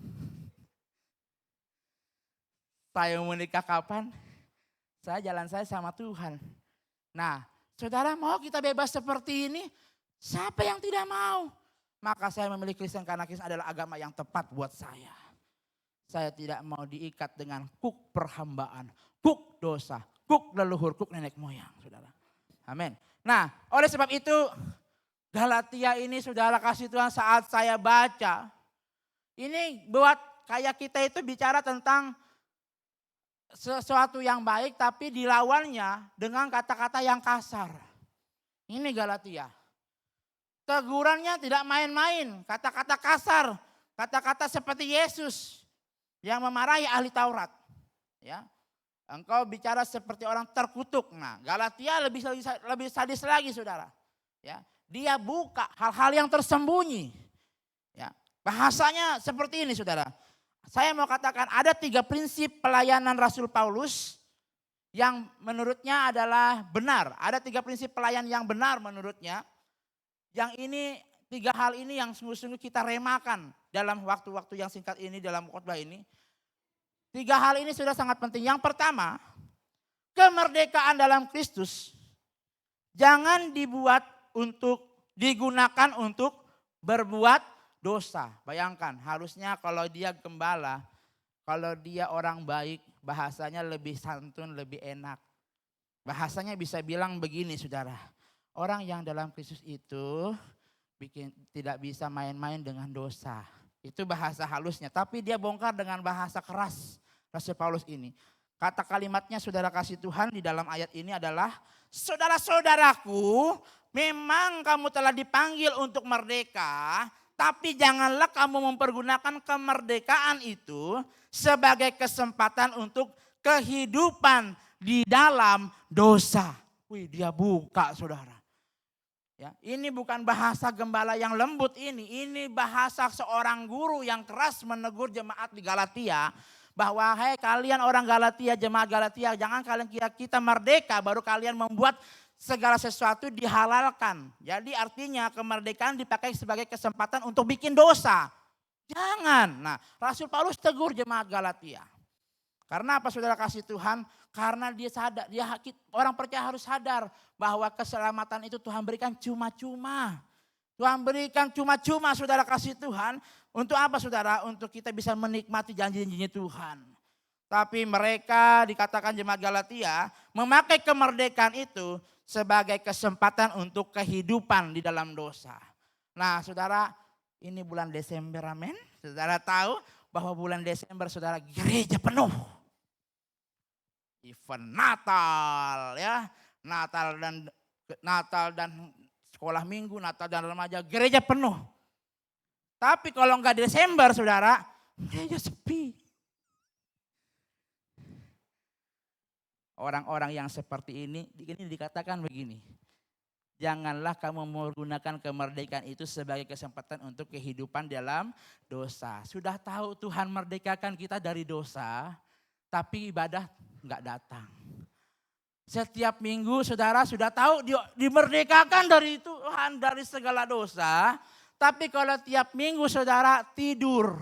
Saya mau menikah kapan? Saya jalan saya sama Tuhan. Nah, saudara mau kita bebas seperti ini? Siapa yang tidak mau? Maka saya memilih Kristen karena Kristen adalah agama yang tepat buat saya. Saya tidak mau diikat dengan kuk perhambaan, kuk dosa, kuk leluhur, kuk nenek moyang, saudara. Amin. Nah, oleh sebab itu Galatia ini saudara kasih Tuhan saat saya baca. Ini buat kayak kita itu bicara tentang sesuatu yang baik tapi dilawannya dengan kata-kata yang kasar. Ini Galatia. Tegurannya tidak main-main, kata-kata kasar, kata-kata seperti Yesus yang memarahi ahli Taurat. Ya. Engkau bicara seperti orang terkutuk. Nah, Galatia lebih sadis lagi saudara. Ya. Dia buka hal-hal yang tersembunyi. Ya. Bahasanya seperti ini saudara. Saya mau katakan ada 3 prinsip pelayanan Rasul Paulus yang menurutnya adalah benar. Ada 3 prinsip pelayan yang benar menurutnya. Yang ini 3 hal ini yang sungguh-sungguh kita remakan dalam waktu-waktu yang singkat ini dalam khotbah ini. 3 hal ini sudah sangat penting. Yang pertama, kemerdekaan dalam Kristus jangan digunakan untuk berbuat dosa. Bayangkan, harusnya kalau dia gembala, kalau dia orang baik, bahasanya lebih santun, lebih enak. Bahasanya bisa bilang begini saudara, orang yang dalam Kristus itu tidak bisa main-main dengan dosa. Itu bahasa halusnya, tapi dia bongkar dengan bahasa keras Rasul Paulus ini. Kata kalimatnya saudara kasih Tuhan di dalam ayat ini adalah, saudara-saudaraku, memang kamu telah dipanggil untuk merdeka, tapi janganlah kamu mempergunakan kemerdekaan itu sebagai kesempatan untuk kehidupan di dalam dosa. Wih, dia buka saudara. Ya, ini bukan bahasa gembala yang lembut ini bahasa seorang guru yang keras menegur jemaat di Galatia. Bahwa hei kalian orang Galatia, jemaat Galatia, jangan kalian kira kita merdeka baru kalian membuat segala sesuatu dihalalkan. Jadi artinya kemerdekaan dipakai sebagai kesempatan untuk bikin dosa. Jangan. Nah, Rasul Paulus tegur jemaat Galatia. Karena apa saudara kasih Tuhan? Karena dia sadar, orang percaya harus sadar bahwa keselamatan itu Tuhan berikan cuma-cuma. Tuhan berikan cuma-cuma saudara kasih Tuhan. Untuk apa saudara? Untuk kita bisa menikmati janji-janjinya Tuhan. Tapi mereka dikatakan jemaat Galatia memakai kemerdekaan itu sebagai kesempatan untuk kehidupan di dalam dosa. Nah saudara, ini bulan Desember, amin. Saudara tahu bahwa bulan Desember saudara gereja penuh. Event Natal ya, Natal dan sekolah minggu, Natal dan remaja, gereja penuh. Tapi kalau enggak Desember saudara, gereja sepi. Orang-orang yang seperti ini dikatakan begini. Janganlah kamu menggunakan kemerdekaan itu sebagai kesempatan untuk kehidupan dalam dosa. Sudah tahu Tuhan merdekakan kita dari dosa, tapi ibadah enggak datang. Setiap minggu saudara sudah tahu dimerdekakan dari Tuhan dari segala dosa. Tapi kalau tiap minggu saudara tidur.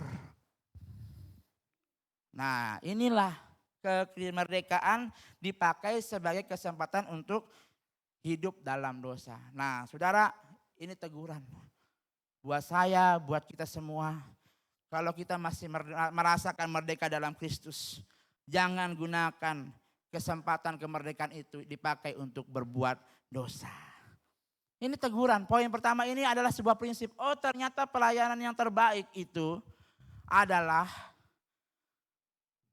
Nah inilah kemerdekaan dipakai sebagai kesempatan untuk hidup dalam dosa. Nah saudara, ini teguran. Buat saya, buat kita semua. Kalau kita masih merasakan merdeka dalam Kristus. Jangan gunakan kesempatan kemerdekaan itu dipakai untuk berbuat dosa. Ini teguran. Poin pertama ini adalah sebuah prinsip. Oh ternyata pelayanan yang terbaik itu adalah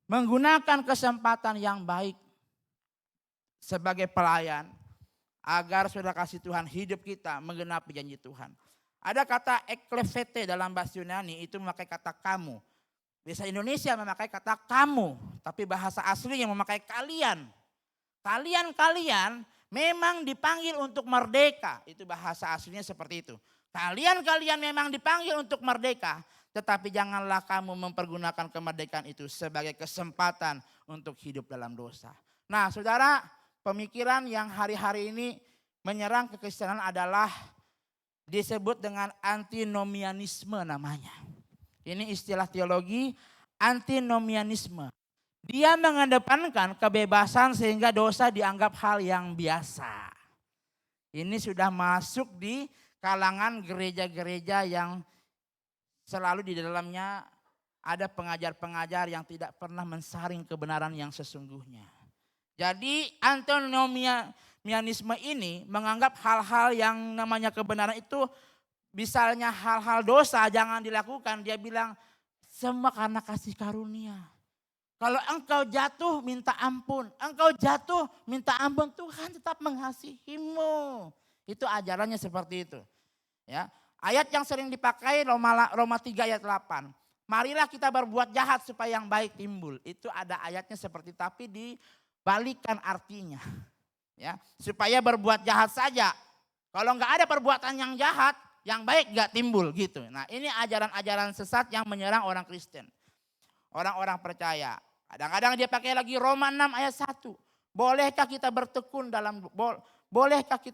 menggunakan kesempatan yang baik sebagai pelayan. Agar saudara kasih Tuhan hidup kita menggenapi janji Tuhan. Ada kata eklefete dalam bahasa Yunani itu memakai kata kamu. Bahasa Indonesia memakai kata kamu. Tapi bahasa asli yang memakai kalian. Kalian memang dipanggil untuk merdeka. Itu bahasa aslinya seperti itu. Kalian memang dipanggil untuk merdeka. Tetapi janganlah kamu mempergunakan kemerdekaan itu sebagai kesempatan untuk hidup dalam dosa. Nah saudara, pemikiran yang hari-hari ini menyerang kekristenan adalah disebut dengan antinomianisme namanya. Ini istilah teologi antinomianisme. Dia mengedepankan kebebasan sehingga dosa dianggap hal yang biasa. Ini sudah masuk di kalangan gereja-gereja yang selalu di dalamnya ada pengajar-pengajar yang tidak pernah mensaring kebenaran yang sesungguhnya. Jadi antinomianisme ini menganggap hal-hal yang namanya kebenaran itu misalnya hal-hal dosa jangan dilakukan. Dia bilang semua karena kasih karunia. Kalau engkau jatuh minta ampun. Engkau jatuh minta ampun, Tuhan tetap mengasihimu. Itu ajarannya seperti itu. Ya, ayat yang sering dipakai Roma 3 ayat 8. Marilah kita berbuat jahat supaya yang baik timbul. Itu ada ayatnya seperti tapi dibalikan artinya. Ya, supaya berbuat jahat saja. Kalau enggak ada perbuatan yang jahat, yang baik enggak timbul gitu. Nah, ini ajaran-ajaran sesat yang menyerang orang Kristen. Orang-orang percaya. Kadang-kadang dia pakai lagi Roma 6 ayat 1. Bolehkah kita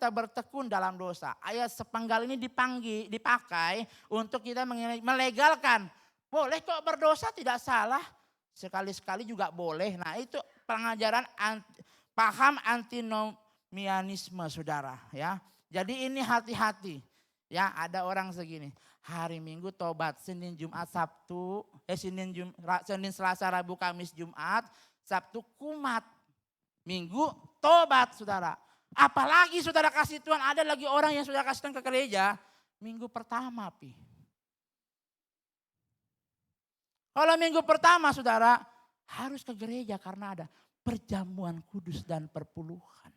bertekun dalam dosa? Ayat sepenggal ini dipakai untuk kita melegalkan. Boleh kok berdosa tidak salah. Sekali-sekali juga boleh. Nah itu pengajaran paham antinomianisme saudara ya. Jadi ini hati-hati. Ya ada orang segini. Hari Minggu tobat, Senin, Jumat, Sabtu, Senin, Selasa, Rabu, Kamis, Jumat, Sabtu kumat. Minggu tobat saudara. Apalagi saudara kasih Tuhan ada lagi orang yang saudara kasih Tuhan ke gereja. Minggu pertama pi. Kalau minggu pertama saudara harus ke gereja karena ada. perjamuan kudus dan perpuluhan.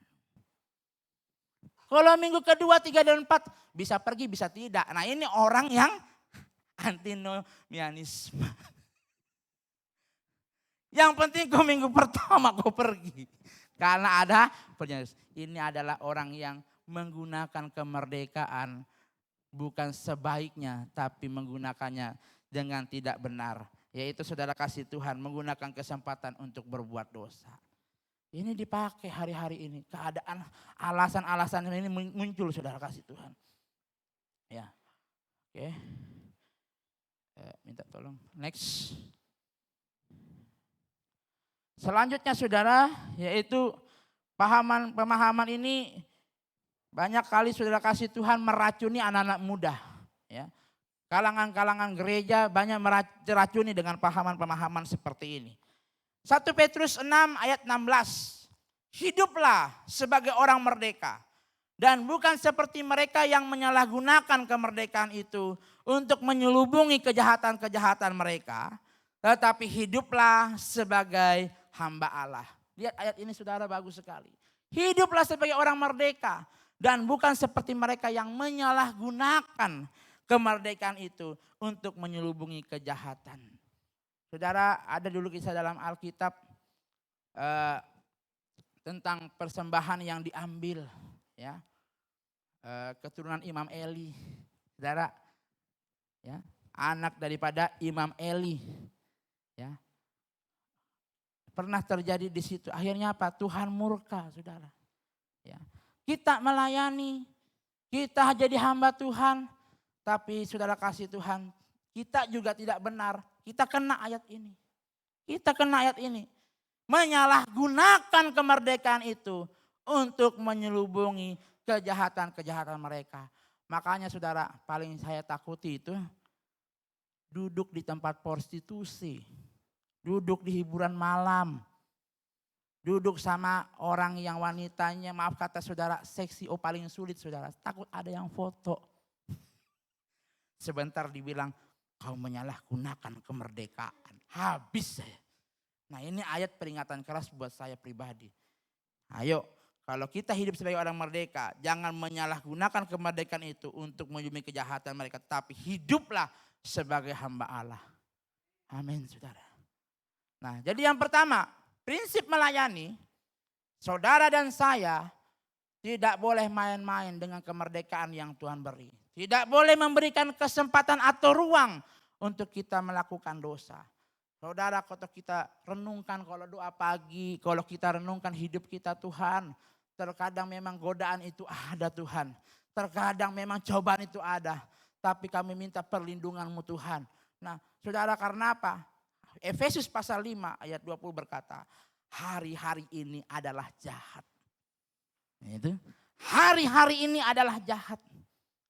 Kalau minggu kedua, 3 dan 4 bisa pergi, bisa tidak. Nah ini orang yang antinomianisme. Yang penting kau minggu pertama kau pergi. Karena ada perjanjian. Ini adalah orang yang menggunakan kemerdekaan bukan sebaiknya, tapi menggunakannya dengan tidak benar. Yaitu saudara kasih Tuhan menggunakan kesempatan untuk berbuat dosa. Ini dipakai hari-hari ini. Keadaan alasan-alasan ini muncul saudara kasih Tuhan. Ya, oke. Minta tolong. Next. Selanjutnya saudara, yaitu pemahaman ini banyak kali saudara kasih Tuhan meracuni anak-anak muda. Ya. Kalangan-kalangan gereja banyak meracuni dengan pemahaman seperti ini. 1 Petrus 6 ayat 16. Hiduplah sebagai orang merdeka. Dan bukan seperti mereka yang menyalahgunakan kemerdekaan itu untuk menyelubungi kejahatan-kejahatan mereka. Tetapi hiduplah sebagai hamba Allah. Lihat ayat ini saudara, bagus sekali. Hiduplah sebagai orang merdeka. Dan bukan seperti mereka yang menyalahgunakan kemerdekaan itu untuk menyelubungi kejahatan. Saudara, ada dulu kisah dalam Alkitab tentang persembahan yang diambil, ya, keturunan Imam Eli, saudara, ya, anak daripada Imam Eli, ya, pernah terjadi di situ. Akhirnya apa? Tuhan murka, saudara. Ya, kita melayani, kita jadi hamba Tuhan, tapi saudara kasih Tuhan, kita juga tidak benar. Kita kena ayat ini. Kita kena ayat ini. Menyalahgunakan kemerdekaan itu untuk menyelubungi kejahatan-kejahatan mereka. Makanya saudara, paling saya takuti itu duduk di tempat prostitusi. Duduk di hiburan malam. Duduk sama orang yang wanitanya, maaf kata saudara, seksi, paling sulit saudara. Takut ada yang foto. Sebentar dibilang, kau menyalahgunakan kemerdekaan. Habis saya. Nah ini ayat peringatan keras buat saya pribadi. Ayo, kalau kita hidup sebagai orang merdeka, jangan menyalahgunakan kemerdekaan itu untuk menyelubungi kejahatan mereka. Tapi hiduplah sebagai hamba Allah. Amin saudara. Nah jadi yang pertama, prinsip melayani, saudara dan saya tidak boleh main-main dengan kemerdekaan yang Tuhan beri. Tidak boleh memberikan kesempatan atau ruang untuk kita melakukan dosa. Saudara, kalau kita renungkan, kalau doa pagi, kalau kita renungkan hidup kita Tuhan. Terkadang memang godaan itu ada Tuhan. Terkadang memang cobaan itu ada. Tapi kami minta perlindungan-Mu Tuhan. Nah saudara, karena apa? Efesus pasal 5 ayat 20 berkata, hari-hari ini adalah jahat. Itu. Hari-hari ini adalah jahat.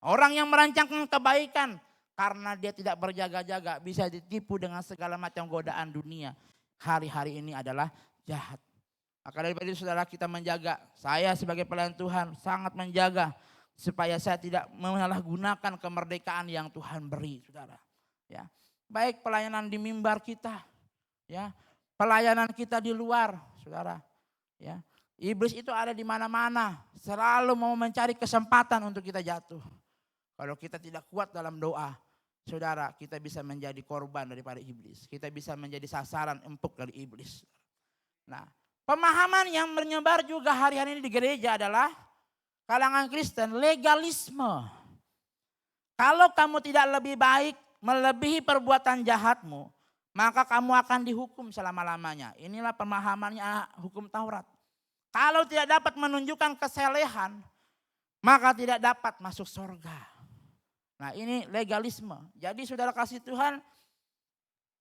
Orang yang merancangkan kebaikan karena dia tidak berjaga-jaga bisa ditipu dengan segala macam godaan dunia. Hari-hari ini adalah jahat. Maka daripada itu saudara, kita menjaga. Saya sebagai pelayan Tuhan sangat menjaga supaya saya tidak menyalahgunakan kemerdekaan yang Tuhan beri, saudara. Ya, baik pelayanan di mimbar kita, ya, pelayanan kita di luar, saudara. Ya, iblis itu ada di mana-mana, selalu mau mencari kesempatan untuk kita jatuh. Kalau kita tidak kuat dalam doa, saudara, kita bisa menjadi korban daripada iblis. Kita bisa menjadi sasaran empuk dari iblis. Nah, pemahaman yang menyebar juga hari-hari ini di gereja adalah kalangan Kristen, legalisme. Kalau kamu tidak lebih baik, melebihi perbuatan jahatmu, maka kamu akan dihukum selama-lamanya. Inilah pemahamannya hukum Taurat. Kalau tidak dapat menunjukkan kesalehan, maka tidak dapat masuk surga. Nah ini legalisme. Jadi saudara kasih Tuhan,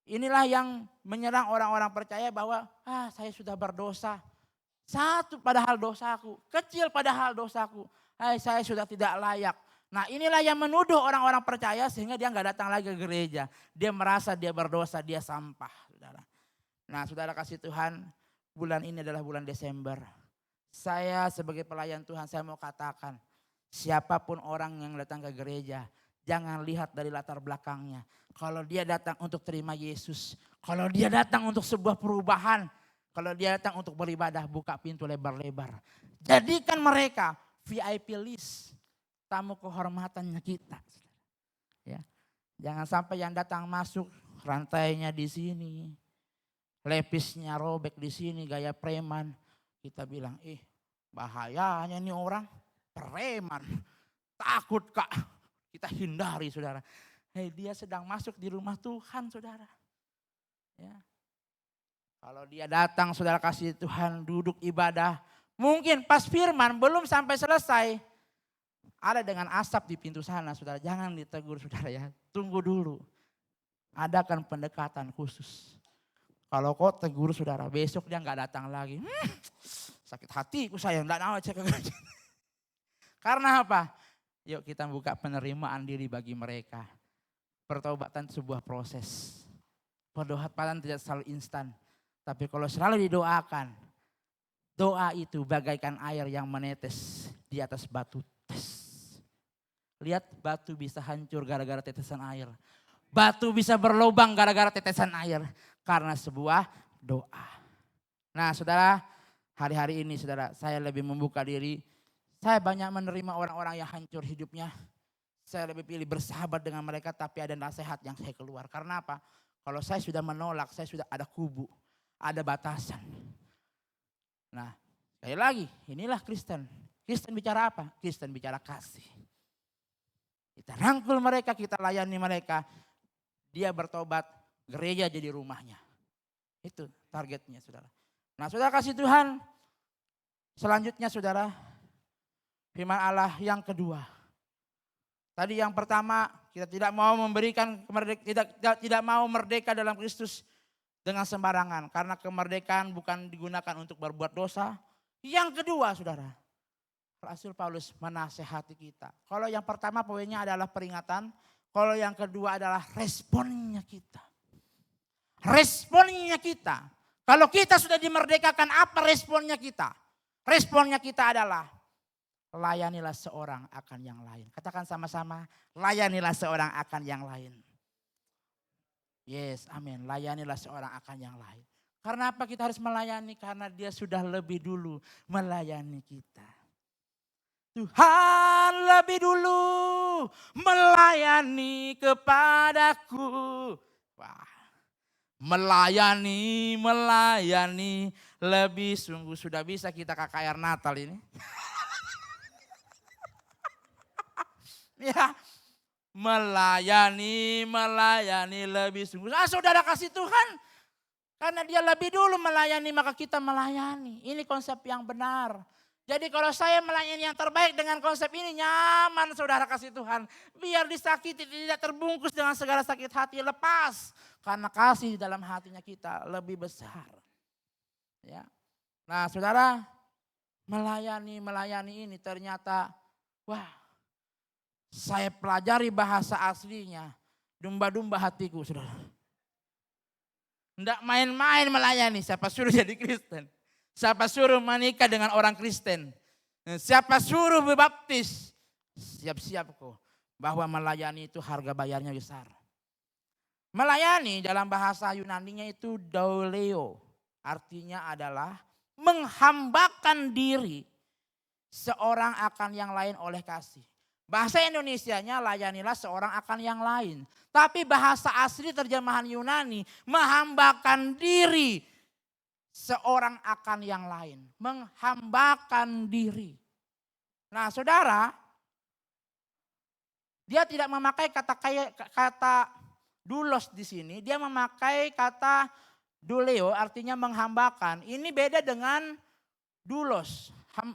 inilah yang menyerang orang-orang percaya bahwa saya sudah berdosa. Satu padahal dosaku, kecil padahal dosaku. Saya sudah tidak layak. Nah inilah yang menuduh orang-orang percaya sehingga dia nggak datang lagi ke gereja. Dia merasa dia berdosa, dia sampah. Saudara. Nah saudara kasih Tuhan, bulan ini adalah bulan Desember. Saya sebagai pelayan Tuhan, saya mau katakan, siapapun orang yang datang ke gereja, jangan lihat dari latar belakangnya. Kalau dia datang untuk terima Yesus, kalau dia datang untuk sebuah perubahan, Kalau dia datang untuk beribadah, buka pintu lebar-lebar. Jadikan mereka VIP list, tamu kehormatannya kita. Ya. Jangan sampai yang datang masuk rantainya di sini, lepisnya robek di sini, gaya preman. Kita bilang, bahayanya nih orang, preman. Takut Kak, kita hindari saudara. Dia sedang masuk di rumah Tuhan saudara. Ya. Kalau dia datang saudara kasih Tuhan duduk ibadah. Mungkin pas firman belum sampai selesai. Ada dengan asap di pintu sana saudara. Jangan ditegur saudara ya. Tunggu dulu. Adakan pendekatan khusus. Kalau kau tegur saudara besok dia nggak datang lagi. Sakit hatiku sayang. Nggak mau cek. Karena apa? Yuk kita buka penerimaan diri bagi mereka. Pertobatan sebuah proses. Pertobatan tidak selalu instan. Tapi kalau selalu didoakan, doa itu bagaikan air yang menetes di atas batu. Lihat batu bisa hancur gara-gara tetesan air. Batu bisa berlubang gara-gara tetesan air. Karena sebuah doa. Nah saudara, hari-hari ini saudara, saya lebih membuka diri. Saya banyak menerima orang-orang yang hancur hidupnya. Saya lebih pilih bersahabat dengan mereka tapi ada nasihat yang saya keluar. Karena apa? Kalau saya sudah menolak, saya sudah ada kubu. Ada batasan. Nah, sekali lagi, inilah Kristen. Kristen bicara apa? Kristen bicara kasih. Kita rangkul mereka, kita layani mereka. Dia bertobat, gereja jadi rumahnya. Itu targetnya saudara. Nah saudara kasih Tuhan. Selanjutnya saudara, firman Allah yang kedua. Tadi yang pertama, kita tidak mau memberikan tidak mau merdeka dalam Kristus dengan sembarangan. Karena kemerdekaan bukan digunakan untuk berbuat dosa. Yang kedua saudara, Rasul Paulus menasehati kita. Kalau yang pertama poinnya adalah peringatan. Kalau yang kedua adalah responnya kita. Responnya kita. Kalau kita sudah dimerdekakan, apa responnya kita? Responnya kita adalah layanilah seorang akan yang lain. Katakan sama-sama, layanilah seorang akan yang lain. Yes, amin. Layanilah seorang akan yang lain. Karena apa kita harus melayani? Karena dia sudah lebih dulu melayani kita. Tuhan lebih dulu melayani kepadaku. Wah, melayani lebih sungguh sudah bisa kita KKR Natal ini. Ya, melayani lebih sungguh. Saudara kasih Tuhan, karena dia lebih dulu melayani maka kita melayani. Ini konsep yang benar. Jadi kalau saya melayani yang terbaik dengan konsep ini nyaman saudara kasih Tuhan. Biar disakiti tidak terbungkus dengan segala sakit hati, lepas. Karena kasih di dalam hatinya kita lebih besar. Ya. Nah saudara, melayani ini ternyata wah. Saya pelajari bahasa aslinya, domba-domba hatiku saudara. Tidak main-main melayani, siapa suruh jadi Kristen. Siapa suruh menikah dengan orang Kristen. Siapa suruh berbaptis. Siap-siap kok. Bahwa melayani itu harga bayarnya besar. Melayani dalam bahasa Yunaninya itu douleo. Artinya adalah menghambakan diri seorang akan yang lain oleh kasih. Bahasa Indonesianya layanilah seorang akan yang lain. Tapi bahasa asli terjemahan Yunani menghambakan diri seorang akan yang lain. Menghambakan diri. Nah saudara, dia tidak memakai kata doulos di sini. Dia memakai kata douleo artinya menghambakan. Ini beda dengan doulos.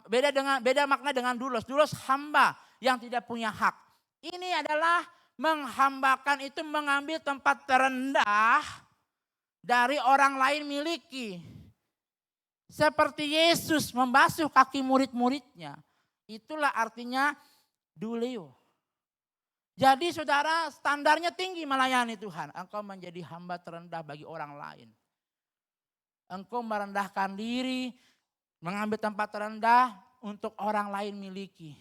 Beda makna dengan doulos. Doulos hamba yang tidak punya hak. Ini adalah menghambakan itu mengambil tempat terendah dari orang lain miliki. Seperti Yesus membasuh kaki murid-muridnya. Itulah artinya douleo. Jadi saudara standarnya tinggi melayani Tuhan. Engkau menjadi hamba terendah bagi orang lain. Engkau merendahkan diri, mengambil tempat terendah untuk orang lain miliki.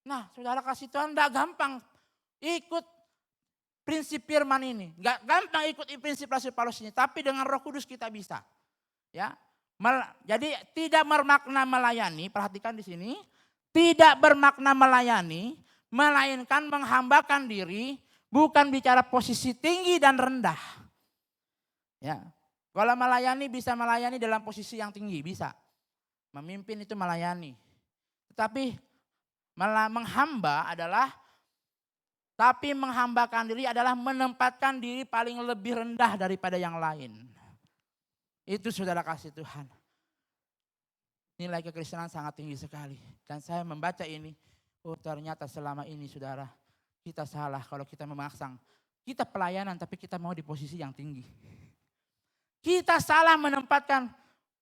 Nah saudara kasih Tuhan tidak gampang ikut prinsip firman ini. Gak gampang ikut prinsip Rasul Paulus ini. Tapi dengan Roh Kudus kita bisa. Ya, Jadi tidak bermakna melayani, perhatikan di sini. Tidak bermakna melayani, melainkan menghambakan diri, bukan bicara posisi tinggi dan rendah. Ya. Kalau melayani bisa melayani dalam posisi yang tinggi, bisa. Memimpin itu melayani. Tetapi menghamba adalah, tapi menghambakan diri adalah menempatkan diri paling lebih rendah daripada yang lain. Itu saudara kasih Tuhan. Nilai kekristenan sangat tinggi sekali. Dan saya membaca ini, oh ternyata selama ini saudara, kita salah kalau kita memaksang. Kita pelayanan tapi kita mau di posisi yang tinggi. Kita salah menempatkan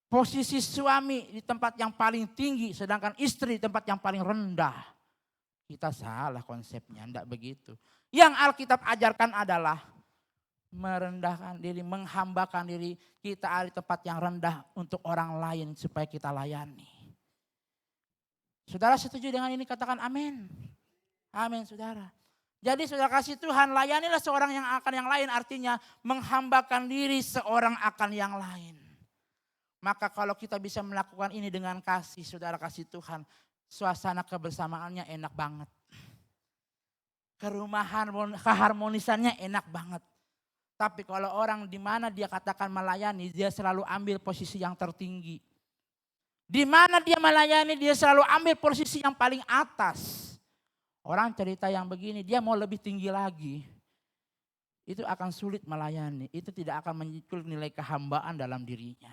posisi suami di tempat yang paling tinggi, sedangkan istri di tempat yang paling rendah. Kita salah konsepnya, enggak begitu. Yang Alkitab ajarkan adalah merendahkan diri, menghambakan diri, kita ada di tempat yang rendah untuk orang lain supaya kita layani. Saudara setuju dengan ini? Katakan amin. Amin saudara. Jadi saudara kasih Tuhan, layanilah seorang yang akan yang lain, artinya menghambakan diri seorang akan yang lain. Maka kalau kita bisa melakukan ini dengan kasih, saudara kasih Tuhan, suasana kebersamaannya enak banget. Kerumahan, keharmonisannya enak banget. Tapi kalau orang di mana dia katakan melayani, dia selalu ambil posisi yang tertinggi. Di mana dia melayani, dia selalu ambil posisi yang paling atas. Orang cerita yang begini, dia mau lebih tinggi lagi. Itu akan sulit melayani. Itu tidak akan muncul nilai kehambaan dalam dirinya.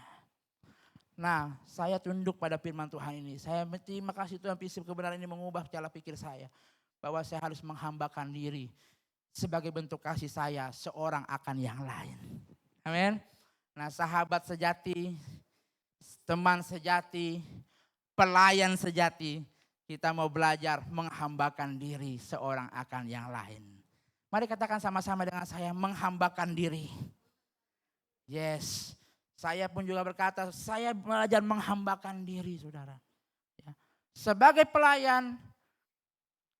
Nah, saya tunduk pada firman Tuhan ini. Saya terima kasih Tuhan, prinsip kebenaran ini mengubah cara pikir saya. Bahwa saya harus menghambakan diri. Sebagai bentuk kasih saya seorang akan yang lain. Amin. Nah, sahabat sejati, teman sejati, pelayan sejati, kita mau belajar menghambakan diri seorang akan yang lain. Mari katakan sama-sama dengan saya, menghambakan diri. Yes, saya pun juga berkata, saya belajar menghambakan diri, saudara. Ya. Sebagai pelayan,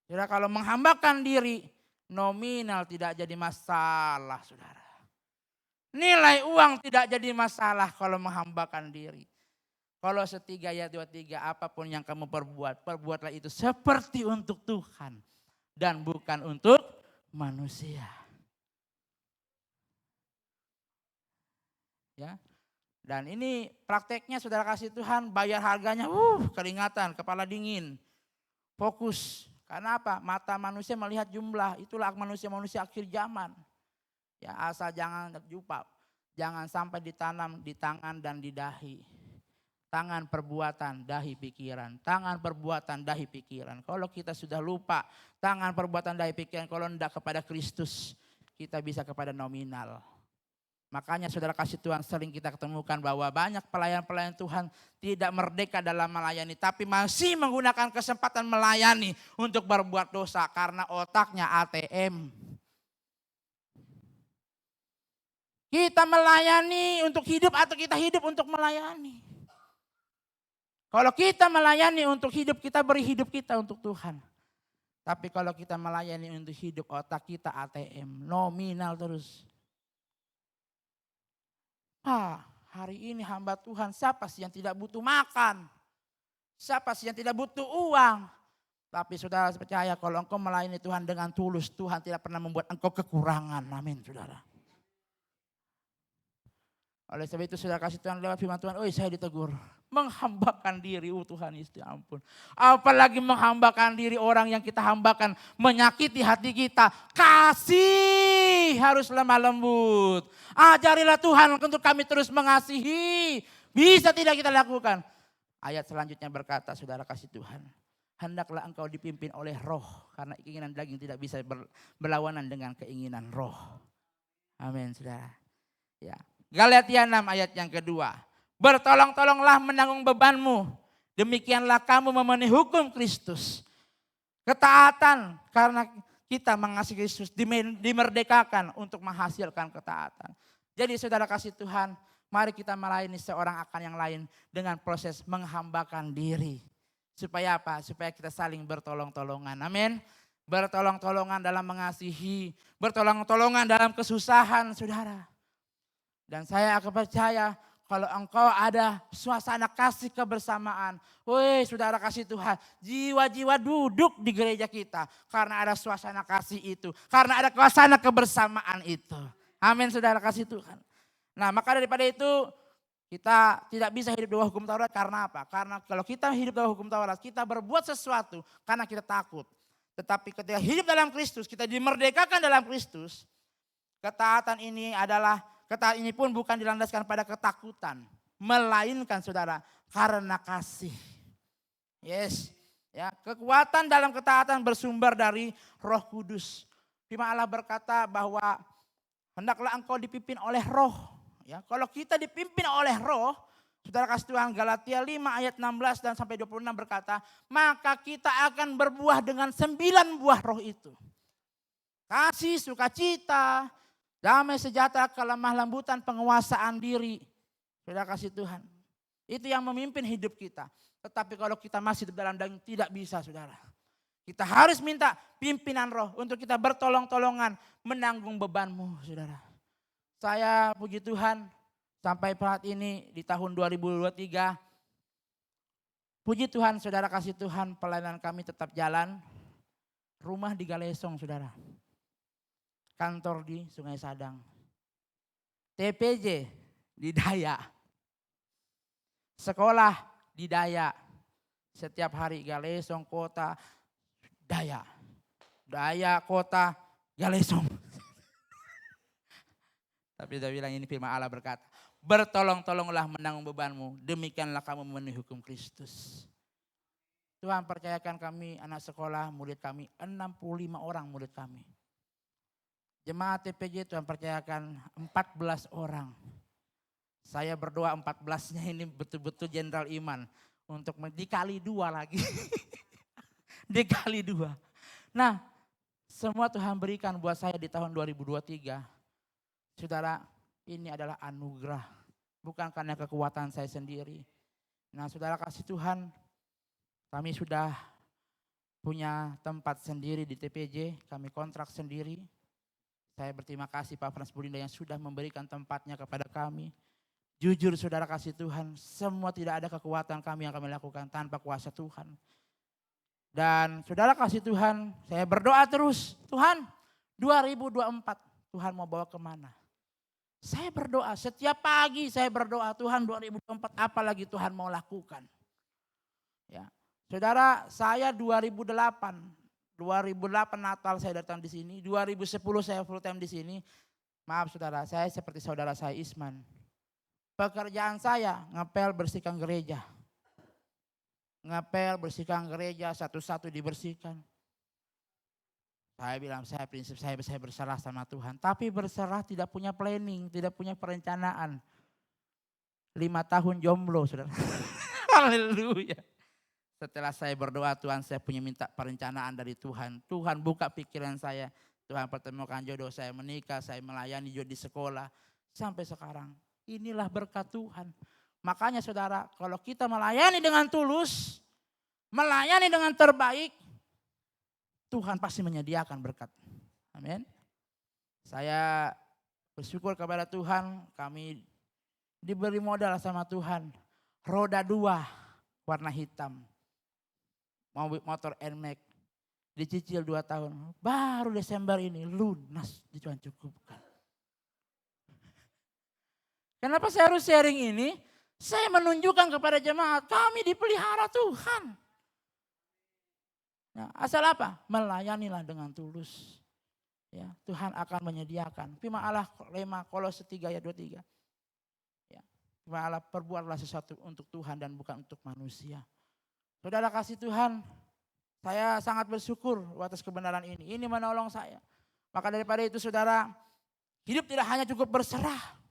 saudara, kalau menghambakan diri, nominal tidak jadi masalah, saudara. Nilai uang tidak jadi masalah kalau menghambakan diri. Kalau 1 Ayat 23, apapun yang kamu perbuat, perbuatlah itu seperti untuk Tuhan dan bukan untuk manusia. Ya. Dan ini prakteknya saudara kasih Tuhan, bayar harganya, keringatan, kepala dingin, fokus. Karena apa? Mata manusia melihat jumlah, itulah manusia-manusia akhir zaman. Ya, asal jangan terjupap, jangan sampai ditanam di tangan dan di dahi. Tangan perbuatan, dahi pikiran. Tangan perbuatan, dahi pikiran. Kalau kita sudah lupa, tangan perbuatan, dahi pikiran, kalau tidak kepada Kristus, kita bisa kepada nominal. Makanya saudara kasih Tuhan sering kita ketemukan bahwa banyak pelayan-pelayan Tuhan tidak merdeka dalam melayani. Tapi masih menggunakan kesempatan melayani untuk berbuat dosa karena otaknya ATM. Kita melayani untuk hidup atau kita hidup untuk melayani? Kalau kita melayani untuk hidup, kita beri hidup kita untuk Tuhan. Tapi kalau kita melayani untuk hidup, otak kita ATM, nominal terus. Hari ini hamba Tuhan, siapa sih yang tidak butuh makan? Siapa sih yang tidak butuh uang? Tapi saudara percaya kalau engkau melayani Tuhan dengan tulus, Tuhan tidak pernah membuat engkau kekurangan. Amin saudara. Oleh sebab itu saudara kasih Tuhan lewat firman Tuhan, saya ditegur. Menghambakan diri, Tuhan istri ampun. Apalagi menghambakan diri orang yang kita hambakan, menyakiti hati kita. Kasih harus lemah lembut. Ajarilah Tuhan untuk kami terus mengasihi. Bisa tidak kita lakukan? Ayat selanjutnya berkata, saudara kasih Tuhan. Hendaklah engkau dipimpin oleh roh. Karena keinginan daging tidak bisa berlawanan dengan keinginan roh. Amin saudara. Ya. Galatia 6 ayat yang kedua. Bertolong-tolonglah menanggung bebanmu. Demikianlah kamu memenuhi hukum Kristus. Ketaatan karena kita mengasihi Kristus dimerdekakan untuk menghasilkan ketaatan. Jadi saudara kasih Tuhan, mari kita melayani seorang akan yang lain dengan proses menghambakan diri. Supaya apa? Supaya kita saling bertolong-tolongan. Amin. Bertolong-tolongan dalam mengasihi, bertolong-tolongan dalam kesusahan saudara. Dan saya akan percaya Kalau engkau ada suasana kasih kebersamaan. Woi saudara kasih Tuhan, jiwa-jiwa duduk di gereja kita. Karena ada suasana kasih itu. Karena ada suasana kebersamaan itu. Amin saudara kasih Tuhan. Nah maka daripada itu kita tidak bisa hidup di bawah hukum Taurat karena apa? Karena kalau kita hidup di bawah hukum Taurat, kita berbuat sesuatu karena kita takut. Tetapi ketika hidup dalam Kristus, kita dimerdekakan dalam Kristus. Ketaatan ini pun bukan dilandaskan pada ketakutan. Melainkan saudara, karena kasih. Yes. Ya, kekuatan dalam ketaatan bersumber dari Roh Kudus. Firman Allah berkata bahwa hendaklah engkau dipimpin oleh Roh. Ya, kalau kita dipimpin oleh Roh, saudara kasih Tuhan, Galatia 5 ayat 16 dan sampai 26 berkata, maka kita akan berbuah dengan 9 buah Roh itu. Kasih, sukacita, damai sejahtera, kelemah lembutan, penguasaan diri. Saudara kasih Tuhan. Itu yang memimpin hidup kita. Tetapi kalau kita masih di dalam daging tidak bisa saudara. Kita harus minta pimpinan Roh untuk kita bertolong-tolongan menanggung bebanmu saudara. Saya puji Tuhan sampai saat ini di tahun 2023. Puji Tuhan saudara kasih Tuhan pelayanan kami tetap jalan. Rumah di Galesong saudara. Kantor di Sungai Sadang. TPJ di Daya. Sekolah di Daya. Setiap hari Galesong kota Daya. Daya kota Galesong. Tapi dia bilang ini firman Allah berkata, bertolong-tolonglah menanggung bebanmu, demikianlah kamu memenuhi hukum Kristus. Tuhan percayakan kami anak sekolah, murid kami, 65 orang murid kami. Jemaat TPJ Tuhan percayakan 14 orang. Saya berdoa 14-nya ini betul-betul jenderal iman. Untuk dikali 2 lagi. Dikali 2. Nah semua Tuhan berikan buat saya di tahun 2023. Saudara, ini adalah anugerah. Bukan karena kekuatan saya sendiri. Nah saudara kasih Tuhan, kami sudah punya tempat sendiri di TPJ. Kami kontrak sendiri. Saya berterima kasih Pak Frans Budinda yang sudah memberikan tempatnya kepada kami. Jujur saudara kasih Tuhan, semua tidak ada kekuatan kami yang kami lakukan tanpa kuasa Tuhan. Dan saudara kasih Tuhan, saya berdoa terus. Tuhan, 2024 Tuhan mau bawa kemana? Saya berdoa, setiap pagi saya berdoa, Tuhan 2024 apa lagi Tuhan mau lakukan. Ya, saudara saya 2008 Natal saya datang di sini, 2010 saya full time di sini. Maaf saudara, saya seperti saudara saya Isman. Pekerjaan saya ngepel bersihkan gereja. Ngepel bersihkan gereja, satu-satu dibersihkan. Saya bilang, prinsip saya berserah sama Tuhan. Tapi berserah tidak punya planning, tidak punya perencanaan. 5 tahun jomblo, saudara. Haleluya. Setelah saya berdoa, Tuhan saya punya minta perencanaan dari Tuhan. Tuhan buka pikiran saya. Tuhan pertemukan jodoh saya menikah, saya melayani jodoh di sekolah. Sampai sekarang, inilah berkat Tuhan. Makanya saudara, kalau kita melayani dengan tulus, melayani dengan terbaik, Tuhan pasti menyediakan berkat. Amin. Saya bersyukur kepada Tuhan, kami diberi modal sama Tuhan. Roda 2 warna hitam. Motor NMAX. Dicicil 2 tahun. Baru Desember ini lunas Tuhan cukupkan. Kenapa saya harus sharing ini? Saya menunjukkan kepada jemaat, kami dipelihara Tuhan. Nah, asal apa? Melayanilah dengan tulus. Ya, Tuhan akan menyediakan. Firman Allah Rema Kolose 3 ayat 23. Ya, firman Allah perbuatlah sesuatu untuk Tuhan dan bukan untuk manusia. Saudara kasih Tuhan, saya sangat bersyukur atas kebenaran ini. Ini menolong saya. Maka daripada itu saudara, hidup tidak hanya cukup berserah.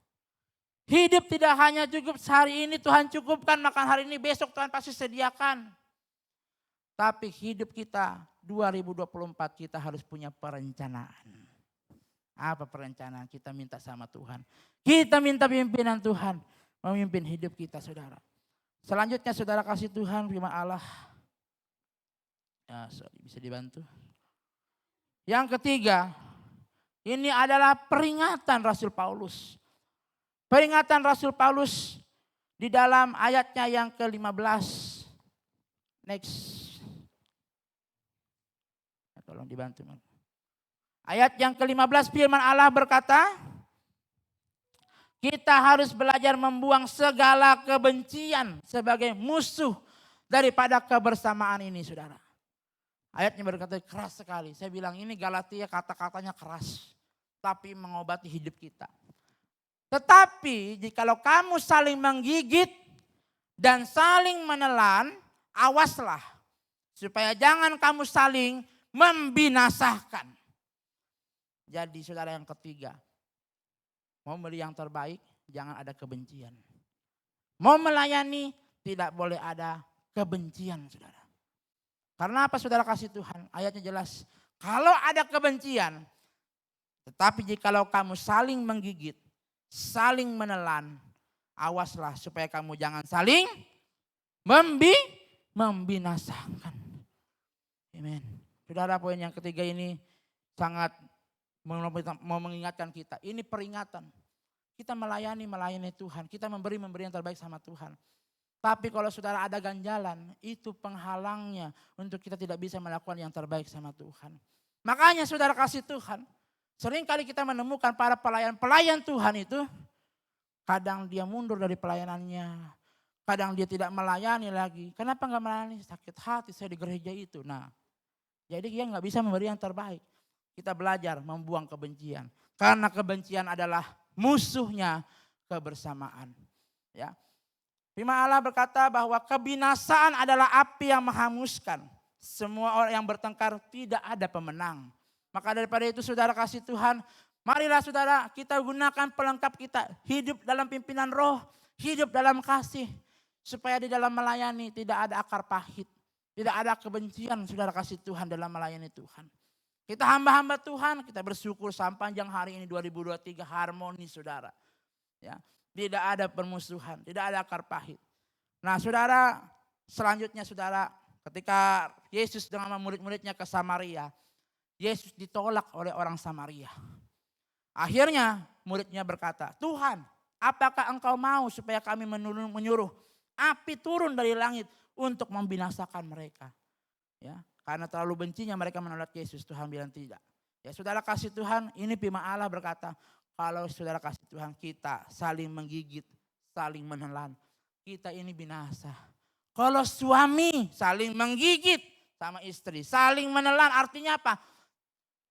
Hidup tidak hanya cukup hari ini Tuhan cukupkan, makan hari ini, besok Tuhan pasti sediakan. Tapi hidup kita 2024 kita harus punya perencanaan. Apa perencanaan? Kita minta sama Tuhan. Kita minta pimpinan Tuhan memimpin hidup kita saudara. Selanjutnya saudara kasih Tuhan firman Allah. Ya, bisa dibantu. Yang ketiga, ini adalah peringatan Rasul Paulus. Peringatan Rasul Paulus Di dalam ayatnya yang ke-15. Next. Tolong dibantu. Ayat yang ke-15 firman Allah berkata, kita harus belajar membuang segala kebencian sebagai musuh daripada kebersamaan ini, saudara. Ayatnya berkata keras sekali. Saya bilang ini Galatia kata-katanya keras, tapi mengobati hidup kita. Tetapi jikalau kamu saling menggigit dan saling menelan, awaslah supaya jangan kamu saling membinasakan. Jadi saudara yang ketiga, mau beli yang terbaik, jangan ada kebencian. Mau melayani, tidak boleh ada kebencian, saudara. Karena apa saudara kasih Tuhan? Ayatnya jelas. Kalau ada kebencian, tetapi jikalau kamu saling menggigit, saling menelan, awaslah supaya kamu jangan saling membinasakan. Amin. Saudara, poin yang ketiga ini sangat mau mengingatkan kita. Ini peringatan. Kita melayani Tuhan. Kita memberi yang terbaik sama Tuhan. Tapi kalau saudara ada ganjalan, itu penghalangnya untuk kita tidak bisa melakukan yang terbaik sama Tuhan. Makanya saudara kasih Tuhan, seringkali kita menemukan para pelayan Tuhan itu, kadang dia mundur dari pelayanannya. Kadang dia tidak melayani lagi. Kenapa enggak melayani? Sakit hati saya di gereja itu. Nah, jadi dia enggak bisa memberi yang terbaik. Kita belajar membuang kebencian. Karena kebencian adalah musuhnya kebersamaan. Ya. Firman Allah berkata bahwa kebinasaan adalah api yang menghanguskan. Semua orang yang bertengkar tidak ada pemenang. Maka daripada itu saudara kasih Tuhan, marilah saudara kita gunakan pelengkap kita. Hidup dalam pimpinan roh, hidup dalam kasih. Supaya di dalam melayani tidak ada akar pahit. Tidak ada kebencian saudara kasih Tuhan dalam melayani Tuhan. Kita hamba-hamba Tuhan, kita bersyukur sepanjang hari ini 2023 harmoni saudara. Ya, tidak ada permusuhan, tidak ada akar pahit. Nah saudara, selanjutnya saudara, ketika Yesus dengan murid-muridnya ke Samaria, Yesus ditolak oleh orang Samaria. Akhirnya muridnya berkata, Tuhan, apakah engkau mau supaya kami menyuruh api turun dari langit untuk membinasakan mereka? Ya. Karena terlalu bencinya mereka menolak Yesus, Tuhan bilang tidak. Ya saudara kasih Tuhan, ini firman Allah berkata, kalau saudara kasih Tuhan kita saling menggigit, saling menelan, kita ini binasa. Kalau suami saling menggigit sama istri, saling menelan, artinya apa?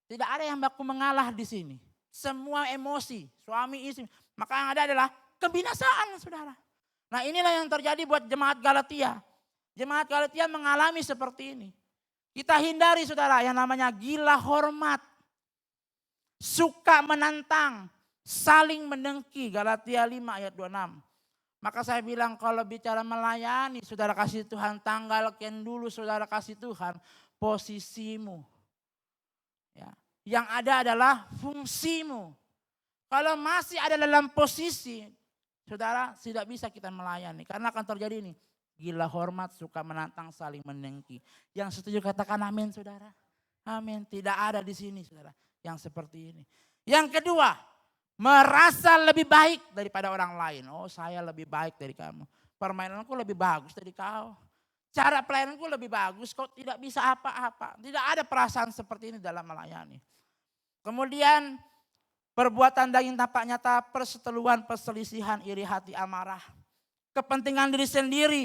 Tidak ada yang baku mengalah di sini. Semua emosi, suami istri, maka yang ada adalah kebinasaan saudara. Nah inilah yang terjadi buat jemaat Galatia. Jemaat Galatia mengalami seperti ini. Kita hindari saudara yang namanya gila hormat. Suka menantang, saling mendengki. Galatia 5 ayat 26. Maka saya bilang kalau bicara melayani saudara kasih Tuhan, tanggalkan dulu saudara kasih Tuhan posisimu. Ya. Yang ada adalah fungsimu. Kalau masih ada dalam posisi, saudara tidak bisa kita melayani. Karena akan terjadi ini. Gila hormat, suka menantang, saling mendengki. Yang setuju katakan amin saudara. Amin. Tidak ada di sini saudara yang seperti ini. Yang kedua, merasa lebih baik daripada orang lain. Oh saya lebih baik dari kamu. Permainanku lebih bagus dari kau. Cara pelayananku lebih bagus, kau tidak bisa apa-apa. Tidak ada perasaan seperti ini dalam melayani. Kemudian perbuatan daging tampak nyata, perseteruan, perselisihan, iri hati, amarah. Kepentingan diri sendiri.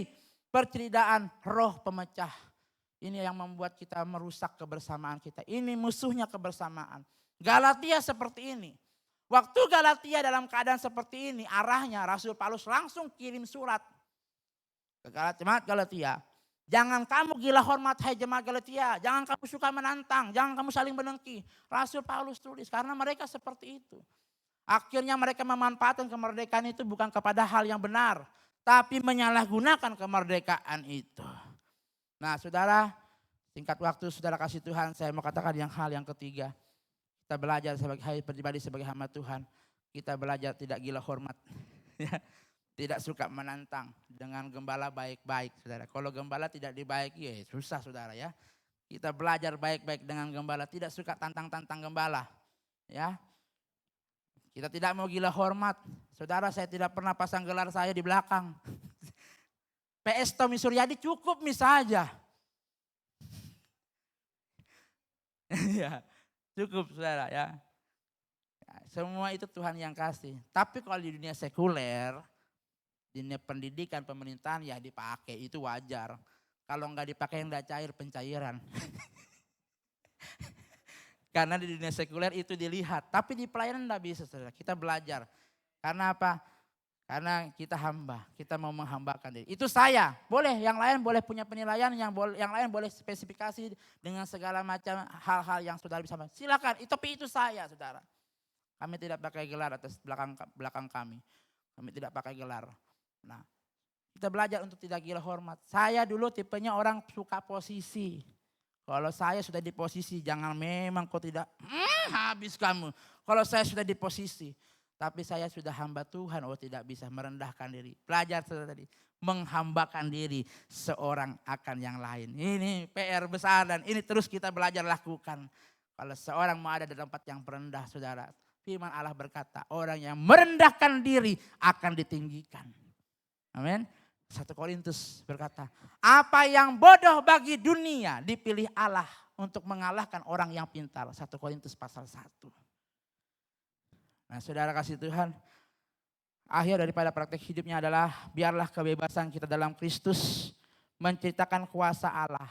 Perceridaan, roh pemecah. Ini yang membuat kita merusak kebersamaan kita. Ini musuhnya kebersamaan. Galatia seperti ini. Waktu Galatia dalam keadaan seperti ini, arahnya Rasul Paulus langsung kirim surat ke jemaat Galatia. Jangan kamu gila hormat hai jemaat Galatia. Jangan kamu suka menantang. Jangan kamu saling mendengki. Rasul Paulus tulis karena mereka seperti itu. Akhirnya mereka memanfaatkan kemerdekaan itu bukan kepada hal yang benar. Tapi menyalahgunakan kemerdekaan itu. Nah saudara, singkat waktu saudara kasih Tuhan, saya mau katakan hal yang ketiga. Kita belajar sebagai pribadi sebagai hamba Tuhan. Kita belajar tidak gila hormat. Tidak suka menantang dengan gembala baik-baik saudara. Kalau gembala tidak dibaiki ya susah saudara ya. Kita belajar baik-baik dengan gembala. Tidak suka tantang-tantang gembala. Ya. Kita tidak mau gila hormat. Saudara, saya tidak pernah pasang gelar saya di belakang. PS Tommy Suryadi cukup saja. Ya, cukup saudara ya. Semua itu Tuhan yang kasih. Tapi kalau di dunia sekuler, di dunia pendidikan, pemerintahan ya dipakai, itu wajar. Kalau enggak dipakai yang enggak cair, pencairan. Karena di dunia sekuler itu dilihat. Tapi di pelayanan enggak bisa saudara. Kita belajar. Karena apa? Karena kita hamba. Kita mau menghambakan diri. Itu saya. Boleh, yang lain boleh punya penilaian. Yang lain boleh spesifikasi dengan segala macam hal-hal yang saudara bisa. Silakan, tapi itu saya saudara. Kami tidak pakai gelar atas belakang kami. Kami tidak pakai gelar. Nah, kita belajar untuk tidak gila hormat. Saya dulu tipenya orang suka posisi. Kalau saya sudah di posisi, jangan memang kau tidak, habis kamu. Kalau saya sudah di posisi, tapi saya sudah hamba Tuhan, tidak bisa merendahkan diri. Belajar tadi, menghambakan diri seorang akan yang lain. Ini PR besar dan ini terus kita belajar lakukan. Kalau seorang mau ada di tempat yang rendah, saudara, firman Allah berkata, orang yang merendahkan diri akan ditinggikan. Amin. 1 Korintus berkata, apa yang bodoh bagi dunia dipilih Allah untuk mengalahkan orang yang pintar. 1 Korintus pasal 1. Nah saudara kasih Tuhan, akhir daripada praktek hidupnya adalah biarlah kebebasan kita dalam Kristus menceritakan kuasa Allah,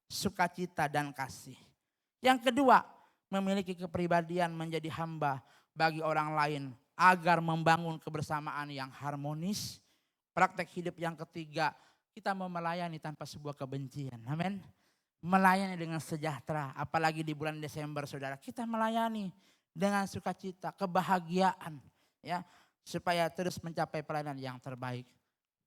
sukacita dan kasih. Yang kedua, memiliki kepribadian menjadi hamba bagi orang lain agar membangun kebersamaan yang harmonis. Praktek hidup yang ketiga, kita mau melayani tanpa sebuah kebencian. Amin. Melayani dengan sejahtera, apalagi di bulan Desember saudara. Kita melayani dengan sukacita, kebahagiaan. Ya, supaya terus mencapai pelayanan yang terbaik.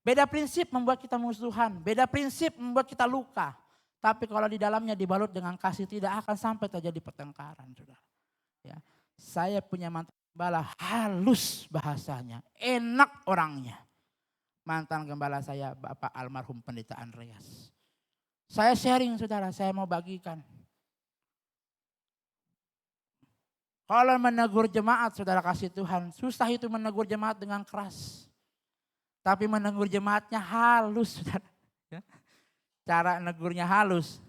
Beda prinsip membuat kita musuhan, beda prinsip membuat kita luka. Tapi kalau di dalamnya dibalut dengan kasih tidak akan sampai terjadi pertengkaran saudara. Ya, saya punya mantan gembala halus bahasanya, enak orangnya. Mantan gembala saya Bapak almarhum Pendeta Andreas. Saya sharing saudara, saya mau bagikan. Kalau menegur jemaat saudara kasih Tuhan, susah itu menegur jemaat dengan keras. Tapi menegur jemaatnya halus saudara. Cara negurnya halus.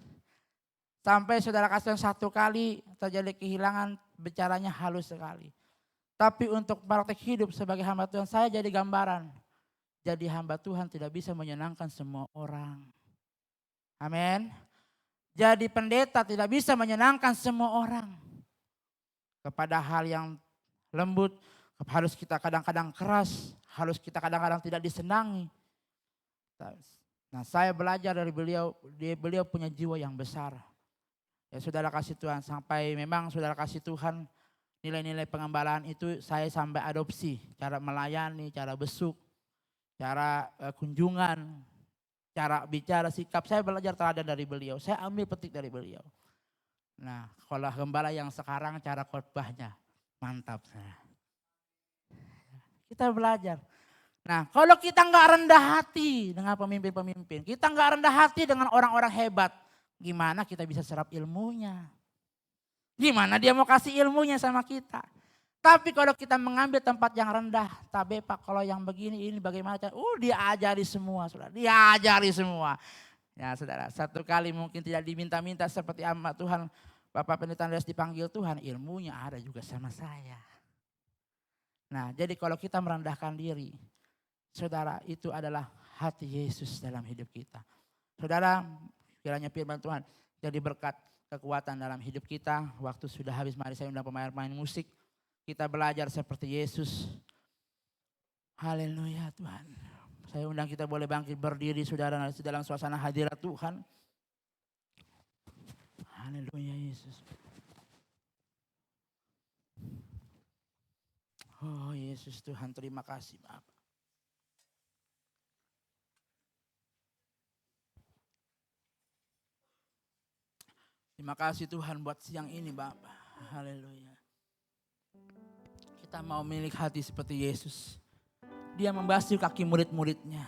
Sampai saudara kasih satu kali terjadi kehilangan, bicaranya halus sekali. Tapi untuk praktek hidup sebagai hamba Tuhan, saya jadi gambaran. Jadi hamba Tuhan tidak bisa menyenangkan semua orang. Amin. Jadi pendeta tidak bisa menyenangkan semua orang. Kepada hal yang lembut, harus kita kadang-kadang keras, harus kita kadang-kadang tidak disenangi. Nah saya belajar dari beliau punya jiwa yang besar. Ya saudara kasih Tuhan, sampai memang saudara kasih Tuhan, nilai-nilai pengembalaan itu saya sampai adopsi. Cara melayani, cara besuk. Cara kunjungan, cara bicara, sikap, saya belajar teladan dari beliau. Saya ambil petik dari beliau. Nah, kalau gembala yang sekarang cara khotbahnya mantap. Kita belajar. Nah, kalau kita nggak rendah hati dengan pemimpin-pemimpin, kita nggak rendah hati dengan orang-orang hebat, gimana kita bisa serap ilmunya? Gimana dia mau kasih ilmunya sama kita? Tapi kalau kita mengambil tempat yang rendah, tabe Pak kalau yang begini ini bagaimana? Diajari semua, saudara. Diajari semua. Ya saudara, satu kali mungkin tidak diminta-minta seperti hamba Tuhan, Bapak Pendeta Andreas dipanggil Tuhan, ilmunya ada juga sama saya. Nah jadi kalau kita merendahkan diri, saudara itu adalah hati Yesus dalam hidup kita. Saudara, kiranya firman Tuhan jadi berkat kekuatan dalam hidup kita. Waktu sudah habis, mari saya undang pemain musik. Kita belajar seperti Yesus. Haleluya Tuhan. Saya undang kita boleh bangkit berdiri saudara dalam suasana hadirat Tuhan. Haleluya Yesus. Oh Yesus Tuhan, terima kasih Bapak. Terima kasih Tuhan buat siang ini Bapak. Haleluya. Kita mau milik hati seperti Yesus. Dia membasuh kaki murid-muridnya.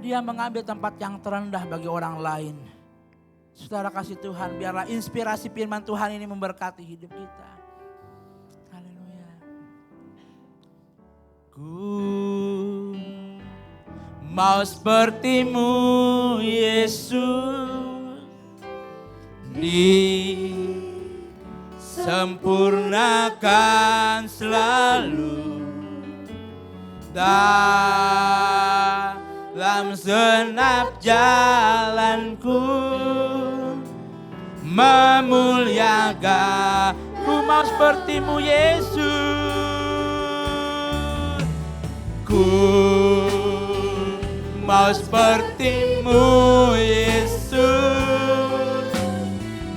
Dia mengambil tempat yang terendah bagi orang lain. Saudara kasih Tuhan, biarlah inspirasi firman Tuhan ini memberkati hidup kita. Haleluya. Ku mau seperti-Mu Yesus, disempurnakan selalu dalam segenap jalanku, memuliakan. Ku mau seperti-Mu Yesus, ku mau seperti-Mu Yesus,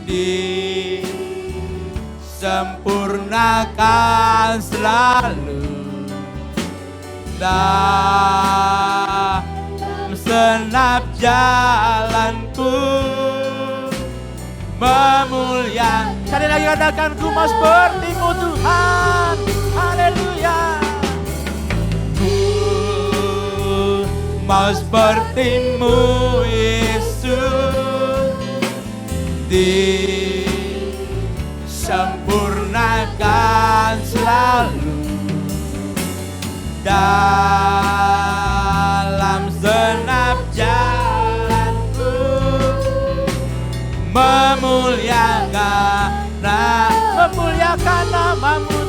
disempurnakan selalu dalam segenap jalanku, memuliakan. Sekali lagi katakan, ku mau seperti-Mu Tuhan. Haleluya. Ku mau seperti-Mu Yesus, disempurnakan selalu dalam segenap jalanku, memuliakan nama-Mu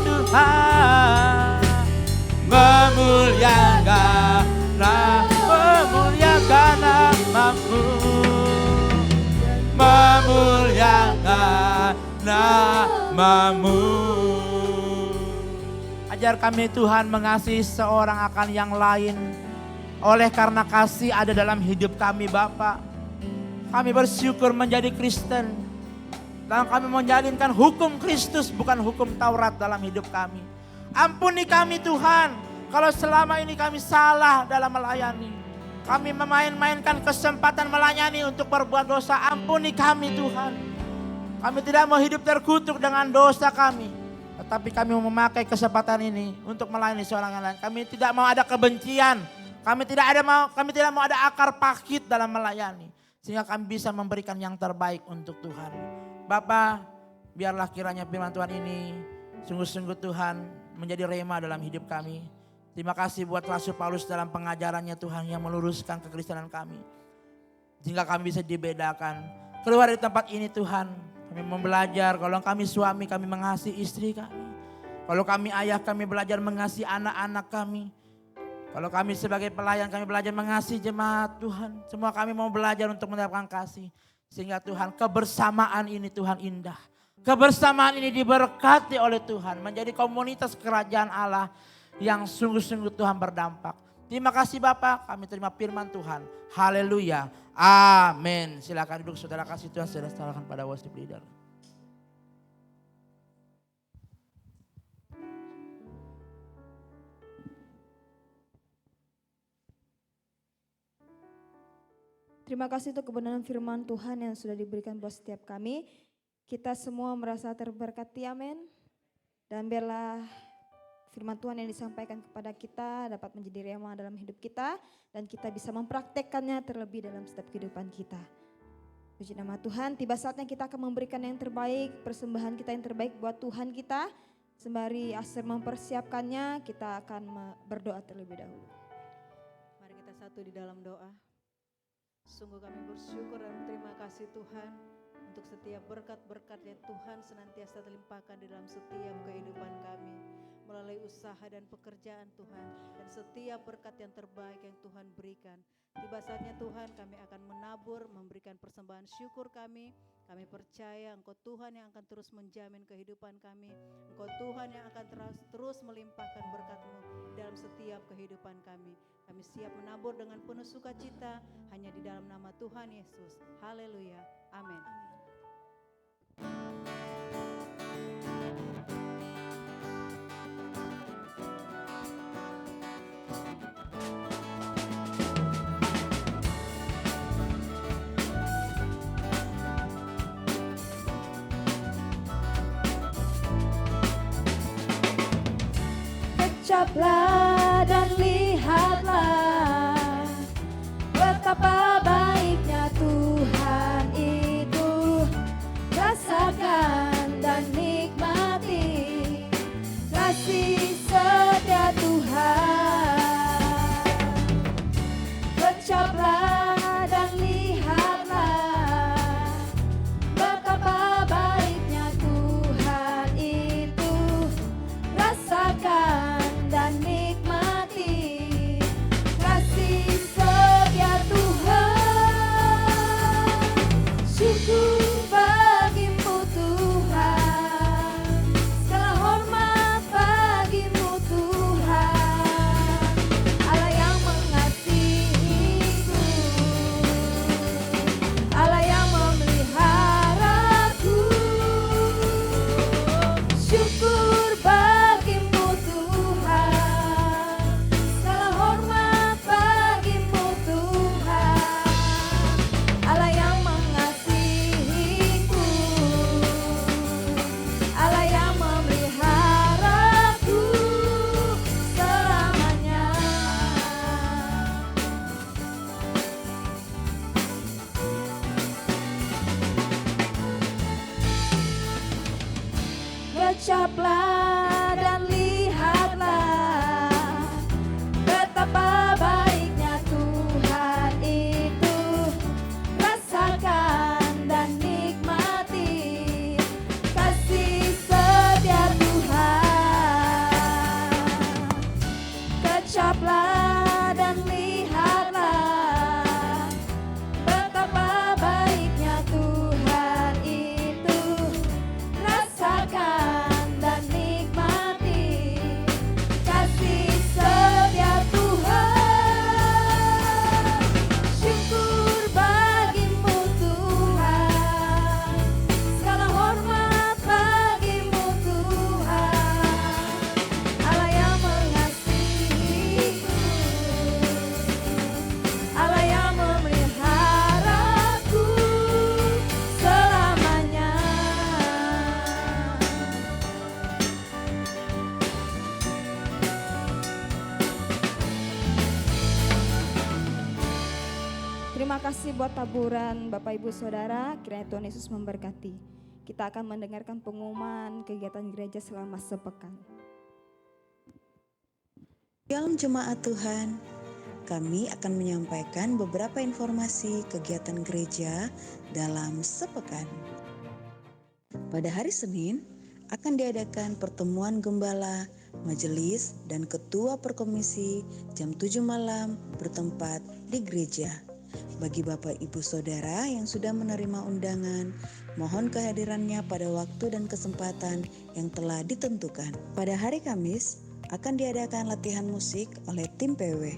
Tuhan, memuliakan nama-Mu, memuliakan nama-Mu. Ajar kami Tuhan mengasihi seorang akan yang lain. Oleh karena kasih ada dalam hidup kami Bapa, kami bersyukur menjadi Kristen. Dan kami menjalinkan hukum Kristus bukan hukum Taurat dalam hidup kami. Ampuni kami Tuhan, kalau selama ini kami salah dalam melayani. Kami memain-mainkan kesempatan melayani untuk berbuat dosa. Ampuni kami Tuhan. Kami tidak mau hidup terkutuk dengan dosa kami. Tetapi kami mau memakai kesempatan ini untuk melayani seorang yang lain. Kami tidak mau ada kebencian. Kami tidak mau ada akar pahit dalam melayani. Sehingga kami bisa memberikan yang terbaik untuk Tuhan. Bapa, biarlah kiranya firman Tuhan ini sungguh-sungguh Tuhan menjadi rema dalam hidup kami. Terima kasih buat Rasul Paulus dalam pengajarannya Tuhan yang meluruskan kekristenan kami. Sehingga kami bisa dibedakan. Keluar dari tempat ini Tuhan, kami mau belajar. Kalau kami suami, kami mengasihi istri kami. Kalau kami ayah, kami belajar mengasihi anak-anak kami. Kalau kami sebagai pelayan, kami belajar mengasihi jemaat Tuhan. Semua kami mau belajar untuk mendapatkan kasih. Sehingga Tuhan, kebersamaan ini Tuhan indah. Kebersamaan ini diberkati oleh Tuhan. Menjadi komunitas kerajaan Allah yang sungguh-sungguh Tuhan berdampak. Terima kasih Bapak, kami terima firman Tuhan. Haleluya. Amin. Silakan duduk saudara kasih Tuhan, saudara serahkan pada worship leader. Terima kasih untuk kebenaran firman Tuhan yang sudah diberikan buat setiap kami. Kita semua merasa terberkati, amin. Dan biarlah firman Tuhan yang disampaikan kepada kita dapat menjadi rema dalam hidup kita. Dan kita bisa mempraktekkannya terlebih dalam setiap kehidupan kita. Puji nama Tuhan, tiba saatnya kita akan memberikan yang terbaik, persembahan kita yang terbaik buat Tuhan kita. Sembari Aser mempersiapkannya, kita akan berdoa terlebih dahulu. Mari kita satu di dalam doa. Sungguh kami bersyukur dan terima kasih Tuhan untuk setiap berkat-berkat yang Tuhan senantiasa terlimpahkan di dalam setiap kehidupan kami. Melalui usaha dan pekerjaan Tuhan. Dan setiap berkat yang terbaik yang Tuhan berikan. Tiba saatnya Tuhan kami akan menabur, memberikan persembahan syukur kami. Kami percaya Engkau Tuhan yang akan terus menjamin kehidupan kami. Engkau Tuhan yang akan terus melimpahkan berkat-Mu dalam setiap kehidupan kami. Kami siap menabur dengan penuh sukacita hanya di dalam nama Tuhan Yesus. Haleluya. Amin. Ucaplah dan lihatlah betapa baiknya Tuhan itu. Rasakan dan nikmati kasih setia Tuhan. kasih buat taburan Bapak Ibu Saudara, kiranya Tuhan Yesus memberkati. Kita akan mendengarkan pengumuman kegiatan gereja selama sepekan. Shalom jemaat Tuhan, kami akan menyampaikan beberapa informasi kegiatan gereja dalam sepekan. Pada hari Senin akan diadakan pertemuan gembala, majelis, dan ketua perkomisi jam 7 malam bertempat di gereja. Bagi Bapak Ibu Saudara yang sudah menerima undangan, mohon kehadirannya pada waktu dan kesempatan yang telah ditentukan. Pada hari Kamis akan diadakan latihan musik oleh tim PW.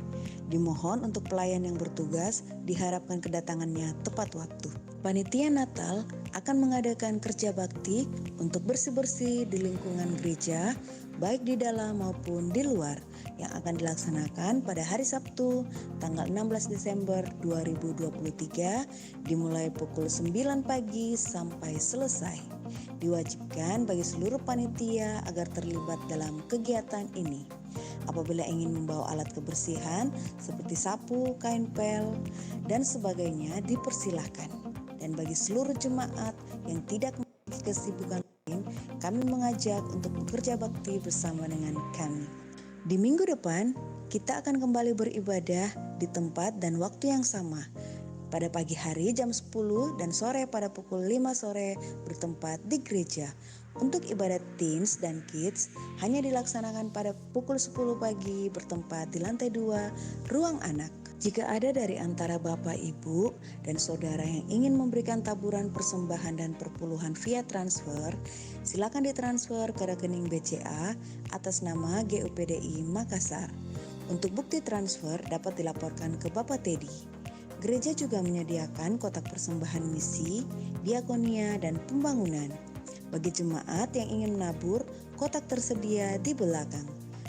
Dimohon untuk pelayan yang bertugas diharapkan kedatangannya tepat waktu. Panitia Natal akan mengadakan kerja bakti untuk bersih-bersih di lingkungan gereja, baik di dalam maupun di luar, yang akan dilaksanakan pada hari Sabtu tanggal 16 Desember 2023 dimulai pukul 9 pagi sampai selesai. Diwajibkan bagi seluruh panitia agar terlibat dalam kegiatan ini. Apabila ingin membawa alat kebersihan seperti sapu, kain pel, dan sebagainya dipersilahkan. Dan bagi seluruh jemaat yang tidak memiliki kesibukan lain, kami mengajak untuk bekerja bakti bersama dengan kami. Di minggu depan, kita akan kembali beribadah di tempat dan waktu yang sama. Pada pagi hari jam 10 dan sore pada pukul 5 sore bertempat di gereja. Untuk ibadat teens dan kids hanya dilaksanakan pada pukul 10 pagi bertempat di lantai 2 ruang anak. Jika ada dari antara Bapak, Ibu, dan Saudara yang ingin memberikan taburan persembahan dan perpuluhan via transfer, silakan ditransfer ke rekening BCA atas nama GUPDI Makassar. Untuk bukti transfer dapat dilaporkan ke Bapak Teddy. Gereja juga menyediakan kotak persembahan misi, diakonia, dan pembangunan. Bagi jemaat yang ingin menabur, kotak tersedia di belakang.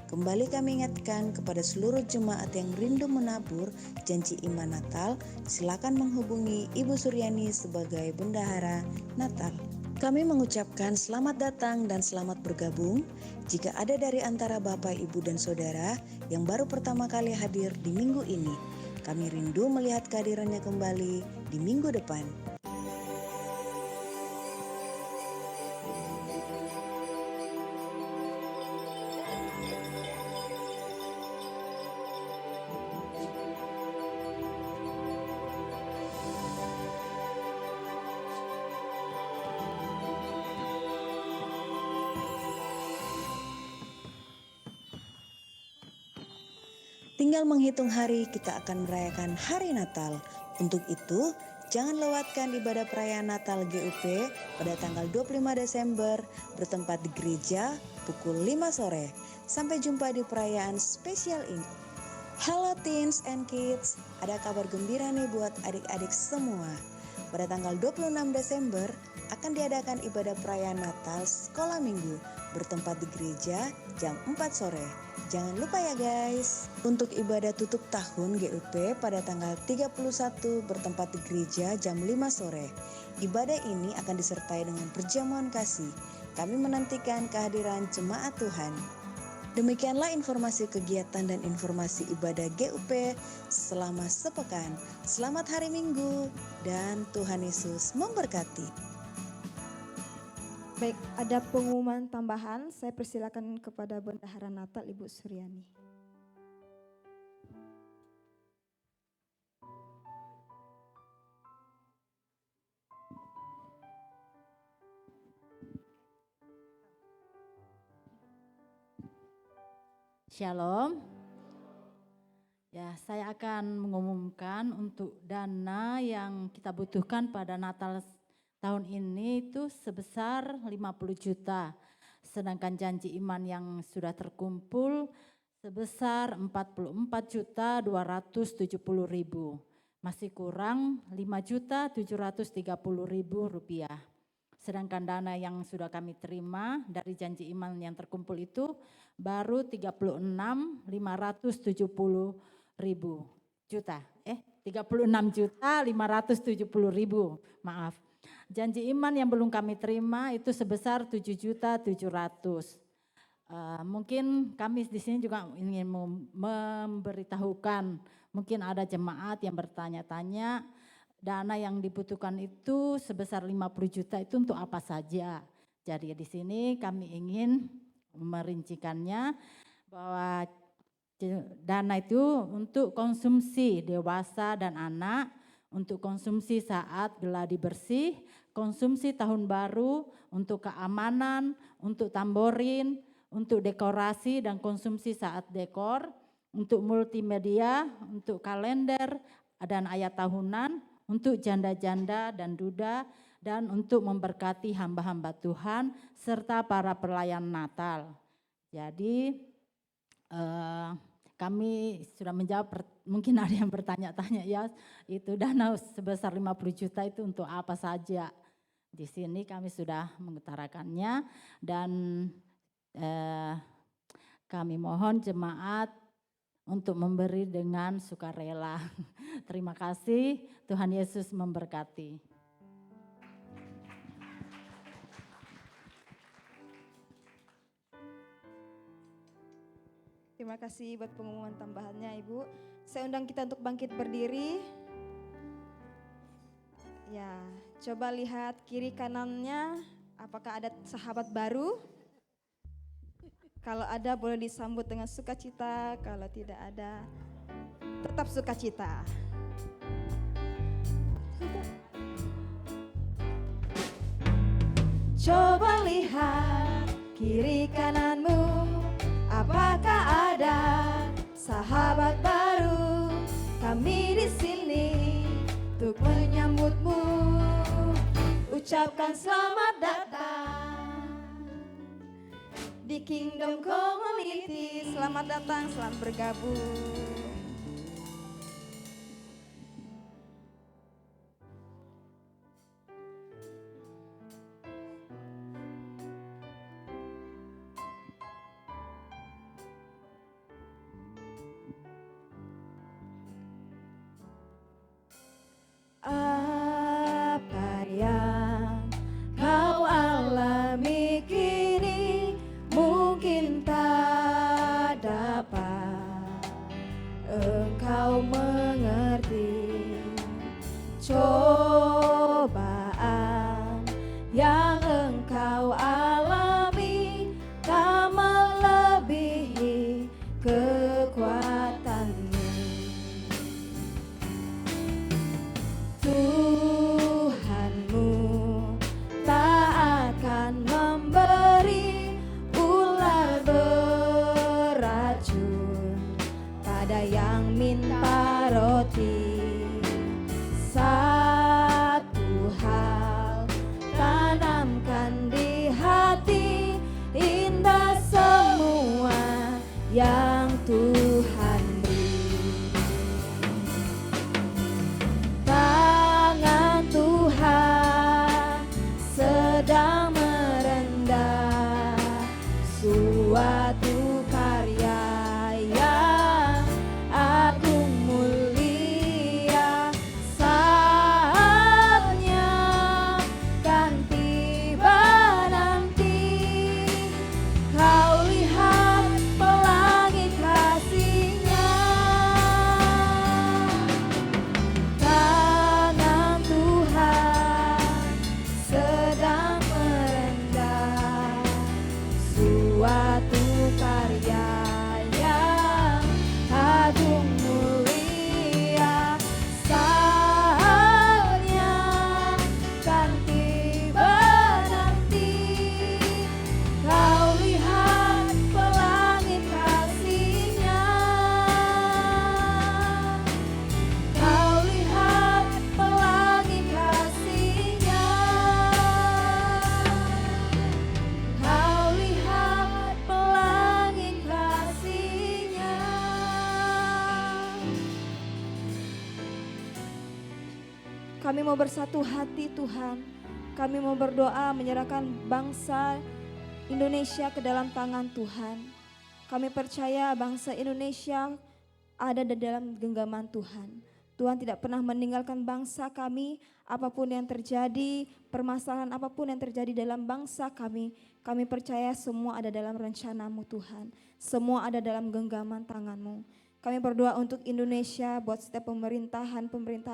Kembali kami ingatkan kepada seluruh jemaat yang rindu menabur janji iman Natal, silakan menghubungi Ibu Suryani sebagai bendahara Natal. Kami mengucapkan selamat datang dan selamat bergabung. Jika ada dari antara Bapak, Ibu, dan Saudara yang baru pertama kali hadir di minggu ini, kami rindu melihat kehadirannya kembali di minggu depan. Tinggal menghitung hari kita akan merayakan hari Natal. Untuk itu, jangan lewatkan ibadah perayaan Natal GUP pada tanggal 25 Desember bertempat di gereja pukul 5 sore. Sampai jumpa di perayaan spesial ini. Halo teens and kids, ada kabar gembira nih buat adik-adik semua. Pada tanggal 26 Desember akan diadakan ibadah perayaan Natal sekolah minggu bertempat di gereja jam 4 sore. Jangan lupa ya guys. Untuk ibadah tutup tahun GUP pada tanggal 31 bertempat di gereja jam 5 sore. Ibadah ini akan disertai dengan perjamuan kasih. Kami menantikan kehadiran jemaat Tuhan. Demikianlah informasi kegiatan dan informasi ibadah GUP selama sepekan. Selamat hari Minggu dan Tuhan Yesus memberkati. Baik, ada pengumuman tambahan. Saya persilakan kepada Bendahara Natal Ibu Suryani. Shalom. Ya, saya akan mengumumkan untuk dana yang kita butuhkan pada Natal tahun ini itu sebesar 50 juta. Sedangkan janji iman yang sudah terkumpul sebesar 44.270.000. Masih kurang 5.730.000 rupiah. Sedangkan dana yang sudah kami terima dari janji iman yang terkumpul itu baru 36.570.000 juta. 36.570.000, maaf. Janji iman yang belum kami terima itu sebesar 7.700.000. Mungkin kami di sini juga ingin memberitahukan, mungkin ada jemaat yang bertanya-tanya dana yang dibutuhkan itu sebesar 50 juta itu untuk apa saja. Jadi di sini kami ingin merincikannya bahwa dana itu untuk konsumsi dewasa dan anak, untuk konsumsi saat geladi bersih, konsumsi tahun baru, untuk keamanan, untuk tamborin, untuk dekorasi dan konsumsi saat dekor, untuk multimedia, untuk kalender dan ayat tahunan, untuk janda-janda dan duda, dan untuk memberkati hamba-hamba Tuhan serta para pelayan Natal. Jadi kami sudah menjawab, mungkin ada yang bertanya-tanya ya, itu dana sebesar 50 juta itu untuk apa saja. Di sini kami sudah mengutarakannya dan kami mohon jemaat untuk memberi dengan sukarela. Terima kasih, Tuhan Yesus memberkati. Terima kasih buat pengumuman tambahannya Ibu. Saya undang kita untuk bangkit berdiri. Ya, coba lihat kiri kanannya, apakah ada sahabat baru? Kalau ada boleh disambut dengan sukacita, kalau tidak ada tetap sukacita. Coba lihat kiri kananmu, apakah ada sahabat baru? Kami di sini untuk menyambutmu, ucapkan selamat datang di Kingdom Community. Selamat datang, selamat bergabung. Apa yang kau alami kini mungkin tak dapat engkau mengerti. Cobaan yang engkau alami tak melebihi kekuatanmu. Tuhanmu tak akan memberi ular beracun pada yang minta roti. Satu hal tanamkan di hati, indah semua yang Tuhan beri. Tangan Tuhan sedang merendah suatu karya yang agung mulia. Saatnya kan tiba nanti, kau lihat pelangi kasih-Nya. Tangan Tuhan sedang merendah suatu karya yang agung mulia. Saatnya kan tiba nanti, kau lihat pelangi kasih-Nya. Kau lihat pelangi kasih-Nya. Kau lihat pelangi kasih-Nya. Kami mau bersatu hati Tuhan. Kami mau berdoa menyerahkan bangsa Indonesia ke dalam tangan Tuhan. Kami percaya bangsa Indonesia ada di dalam genggaman Tuhan. Tuhan tidak pernah meninggalkan bangsa kami, apapun yang terjadi, permasalahan apapun yang terjadi dalam bangsa kami percaya semua ada dalam rencana-Mu Tuhan. Semua ada dalam genggaman tangan-Mu. Kami berdoa untuk Indonesia, buat setiap pemerintahan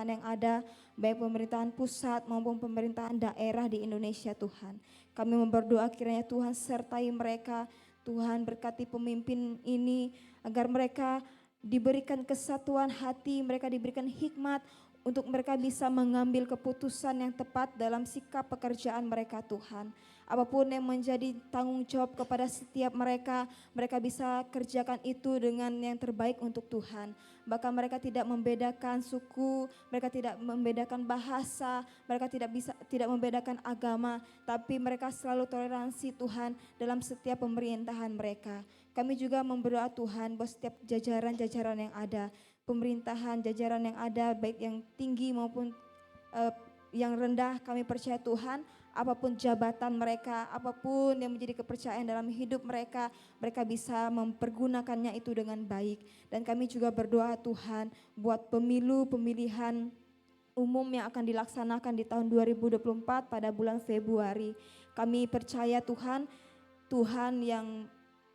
yang ada, baik pemerintahan pusat maupun pemerintahan daerah di Indonesia Tuhan. Kami berdoa kiranya Tuhan sertai mereka, Tuhan berkati pemimpin ini agar mereka diberikan kesatuan hati, mereka diberikan hikmat untuk mereka bisa mengambil keputusan yang tepat dalam sikap pekerjaan mereka Tuhan. Apapun yang menjadi tanggung jawab kepada setiap mereka, mereka bisa kerjakan itu dengan yang terbaik untuk Tuhan. Bahkan mereka tidak membedakan suku, mereka tidak membedakan bahasa, mereka tidak membedakan agama, tapi mereka selalu toleransi Tuhan dalam setiap pemerintahan mereka. Kami juga berdoa Tuhan buat setiap jajaran-jajaran yang ada, pemerintahan jajaran yang ada baik yang tinggi maupun yang rendah, kami percaya Tuhan apapun jabatan mereka, apapun yang menjadi kepercayaan dalam hidup mereka, mereka bisa mempergunakannya itu dengan baik. Dan kami juga berdoa Tuhan buat pemilihan umum yang akan dilaksanakan di tahun 2024 pada bulan Februari. Kami percaya Tuhan, Tuhan yang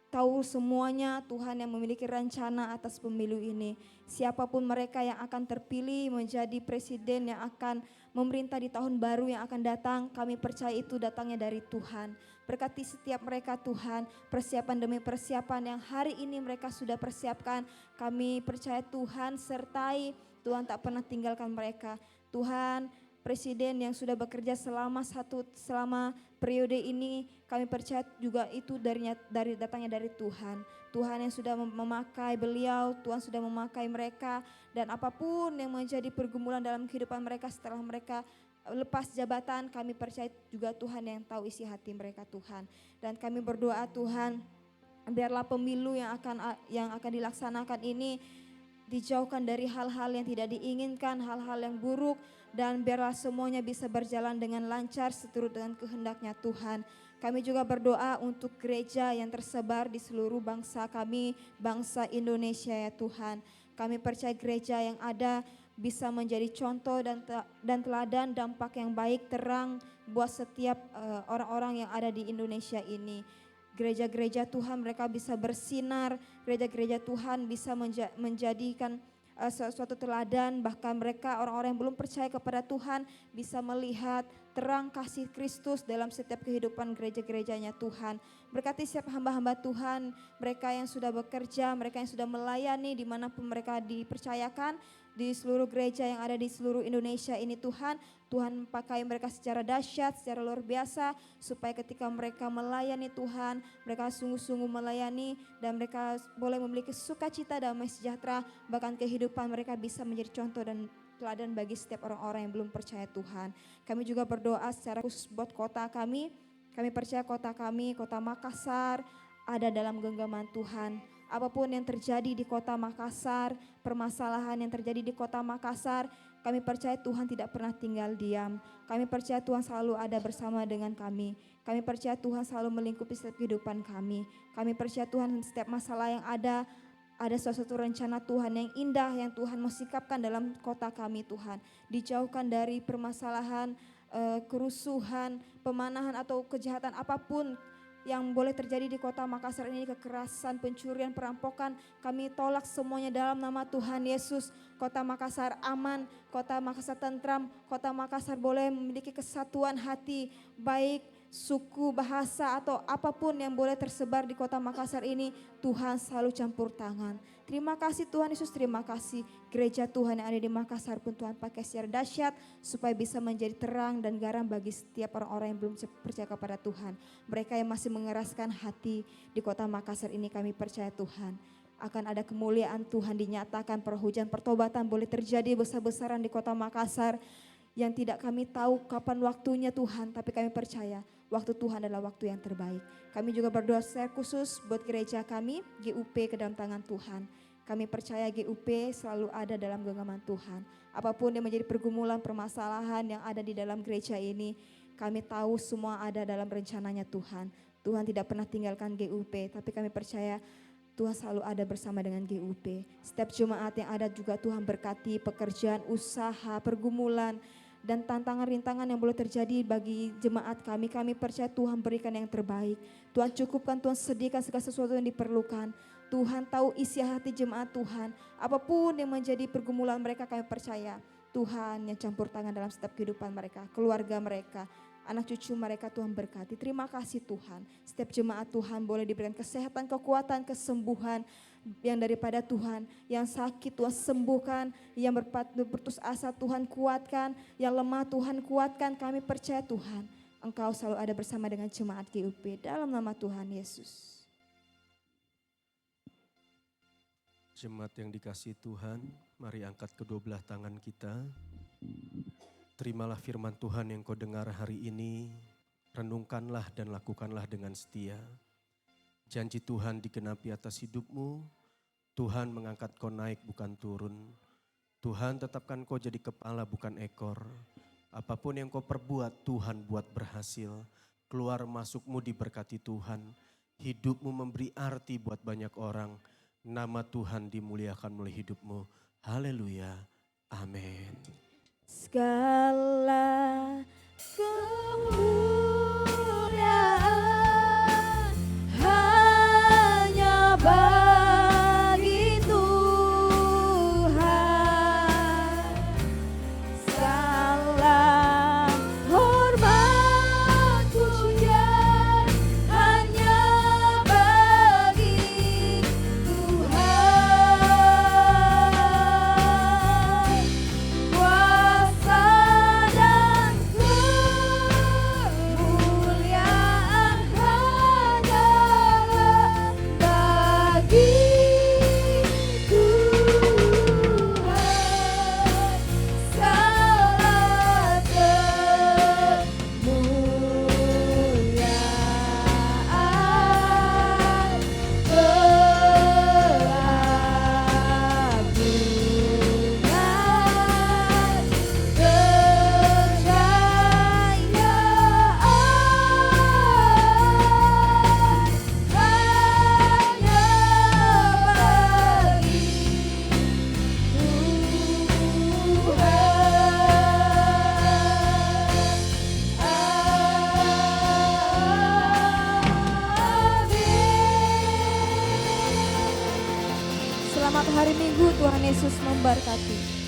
tahu semuanya, Tuhan yang memiliki rencana atas pemilu ini. Siapapun mereka yang akan terpilih menjadi presiden yang akan memerintah di tahun baru yang akan datang, kami percaya itu datangnya dari Tuhan. Berkati setiap mereka Tuhan, persiapan demi persiapan yang hari ini mereka sudah persiapkan. Kami percaya Tuhan sertai, Tuhan tak pernah tinggalkan mereka. Tuhan, presiden yang sudah bekerja selama periode ini, kami percaya juga itu datangnya dari Tuhan. Tuhan yang sudah memakai beliau, Tuhan sudah memakai mereka, dan apapun yang menjadi pergumulan dalam kehidupan mereka setelah mereka lepas jabatan, kami percaya juga Tuhan yang tahu isi hati mereka Tuhan. Dan kami berdoa Tuhan, biarlah pemilu yang akan dilaksanakan ini dijauhkan dari hal-hal yang tidak diinginkan, hal-hal yang buruk, dan biarlah semuanya bisa berjalan dengan lancar seturut dengan kehendaknya Tuhan. Kami juga berdoa untuk gereja yang tersebar di seluruh bangsa kami, bangsa Indonesia ya Tuhan. Kami percaya gereja yang ada bisa menjadi contoh dan teladan dampak yang baik terang buat setiap orang-orang yang ada di Indonesia ini. Gereja-gereja Tuhan mereka bisa bersinar, gereja-gereja Tuhan bisa menjadikan suatu teladan, bahkan mereka orang-orang yang belum percaya kepada Tuhan bisa melihat terang kasih Kristus dalam setiap kehidupan gereja-gerejanya Tuhan. Berkati setiap hamba-hamba Tuhan, mereka yang sudah bekerja, mereka yang sudah melayani dimanapun mereka dipercayakan, di seluruh gereja yang ada di seluruh Indonesia ini Tuhan, Tuhan pakai mereka secara dahsyat, secara luar biasa, supaya ketika mereka melayani Tuhan, mereka sungguh-sungguh melayani dan mereka boleh memiliki sukacita, damai sejahtera, bahkan kehidupan mereka bisa menjadi contoh dan teladan bagi setiap orang-orang yang belum percaya Tuhan. Kami juga berdoa secara khusus buat kota kami percaya kota kami, kota Makassar ada dalam genggaman Tuhan. Apapun yang terjadi di kota Makassar, permasalahan yang terjadi di kota Makassar, kami percaya Tuhan tidak pernah tinggal diam. Kami percaya Tuhan selalu ada bersama dengan kami. Kami percaya Tuhan selalu melingkupi setiap kehidupan kami. Kami percaya Tuhan setiap masalah yang ada suatu rencana Tuhan yang indah yang Tuhan mau sikapkan dalam kota kami Tuhan. Dijauhkan dari permasalahan, kerusuhan, pemanahan atau kejahatan apapun yang boleh terjadi di kota Makassar ini, kekerasan, pencurian, perampokan, kami tolak semuanya dalam nama Tuhan Yesus. Kota Makassar aman, kota Makassar tentram, kota Makassar boleh memiliki kesatuan hati, baik suku, bahasa atau apapun yang boleh tersebar di kota Makassar ini, Tuhan selalu campur tangan. Terima kasih Tuhan Yesus, terima kasih gereja Tuhan yang ada di Makassar pun Tuhan pakai secara dahsyat supaya bisa menjadi terang dan garam bagi setiap orang-orang yang belum percaya kepada Tuhan. Mereka yang masih mengeraskan hati di kota Makassar ini, kami percaya Tuhan akan ada kemuliaan Tuhan dinyatakan, perhujan pertobatan boleh terjadi besar-besaran di kota Makassar yang tidak kami tahu kapan waktunya Tuhan, tapi kami percaya waktu Tuhan adalah waktu yang terbaik. Kami juga berdoa secara khusus buat gereja kami, GUP ke dalam tangan Tuhan. Kami percaya GUP selalu ada dalam genggaman Tuhan. Apapun yang menjadi pergumulan, permasalahan yang ada di dalam gereja ini, kami tahu semua ada dalam rencananya Tuhan. Tuhan tidak pernah tinggalkan GUP, tapi kami percaya Tuhan selalu ada bersama dengan GUP. Setiap jemaat yang ada juga Tuhan berkati pekerjaan, usaha, pergumulan, dan tantangan-rintangan yang boleh terjadi bagi jemaat kami. Kami percaya Tuhan berikan yang terbaik. Tuhan cukupkan, Tuhan sediakan segala sesuatu yang diperlukan. Tuhan tahu isi hati jemaat Tuhan. Apapun yang menjadi pergumulan mereka, kami percaya Tuhan yang campur tangan dalam setiap kehidupan mereka, keluarga mereka, anak cucu mereka Tuhan berkati. Terima kasih Tuhan. Setiap jemaat Tuhan boleh diberikan kesehatan, kekuatan, kesembuhan yang daripada Tuhan. Yang sakit Tuhan sembuhkan, yang berputus asa Tuhan kuatkan, yang lemah Tuhan kuatkan. Kami percaya Tuhan, Engkau selalu ada bersama dengan jemaat GUP dalam nama Tuhan Yesus. Jemaat yang dikasihi Tuhan, mari angkat kedua belah tangan kita. Terimalah firman Tuhan yang kau dengar hari ini, renungkanlah dan lakukanlah dengan setia. Janji Tuhan digenapi atas hidupmu, Tuhan mengangkat kau naik bukan turun. Tuhan tetapkan kau jadi kepala bukan ekor. Apapun yang kau perbuat, Tuhan buat berhasil. Keluar masukmu diberkati Tuhan, hidupmu memberi arti buat banyak orang. Nama Tuhan dimuliakan melalui hidupmu. Haleluya. Amin. Segala kemuliaan hanya bagi Tuhan. Salam hormat pujian hanya bagi Tuhan. Kuasa dan kemuliaan hanyalah bagi Tuhan. Segala kemuliaan, keagungan, kejayaan hanya bagi Tuhan. Amin. Selamat hari Minggu, Tuhan Yesus memberkati.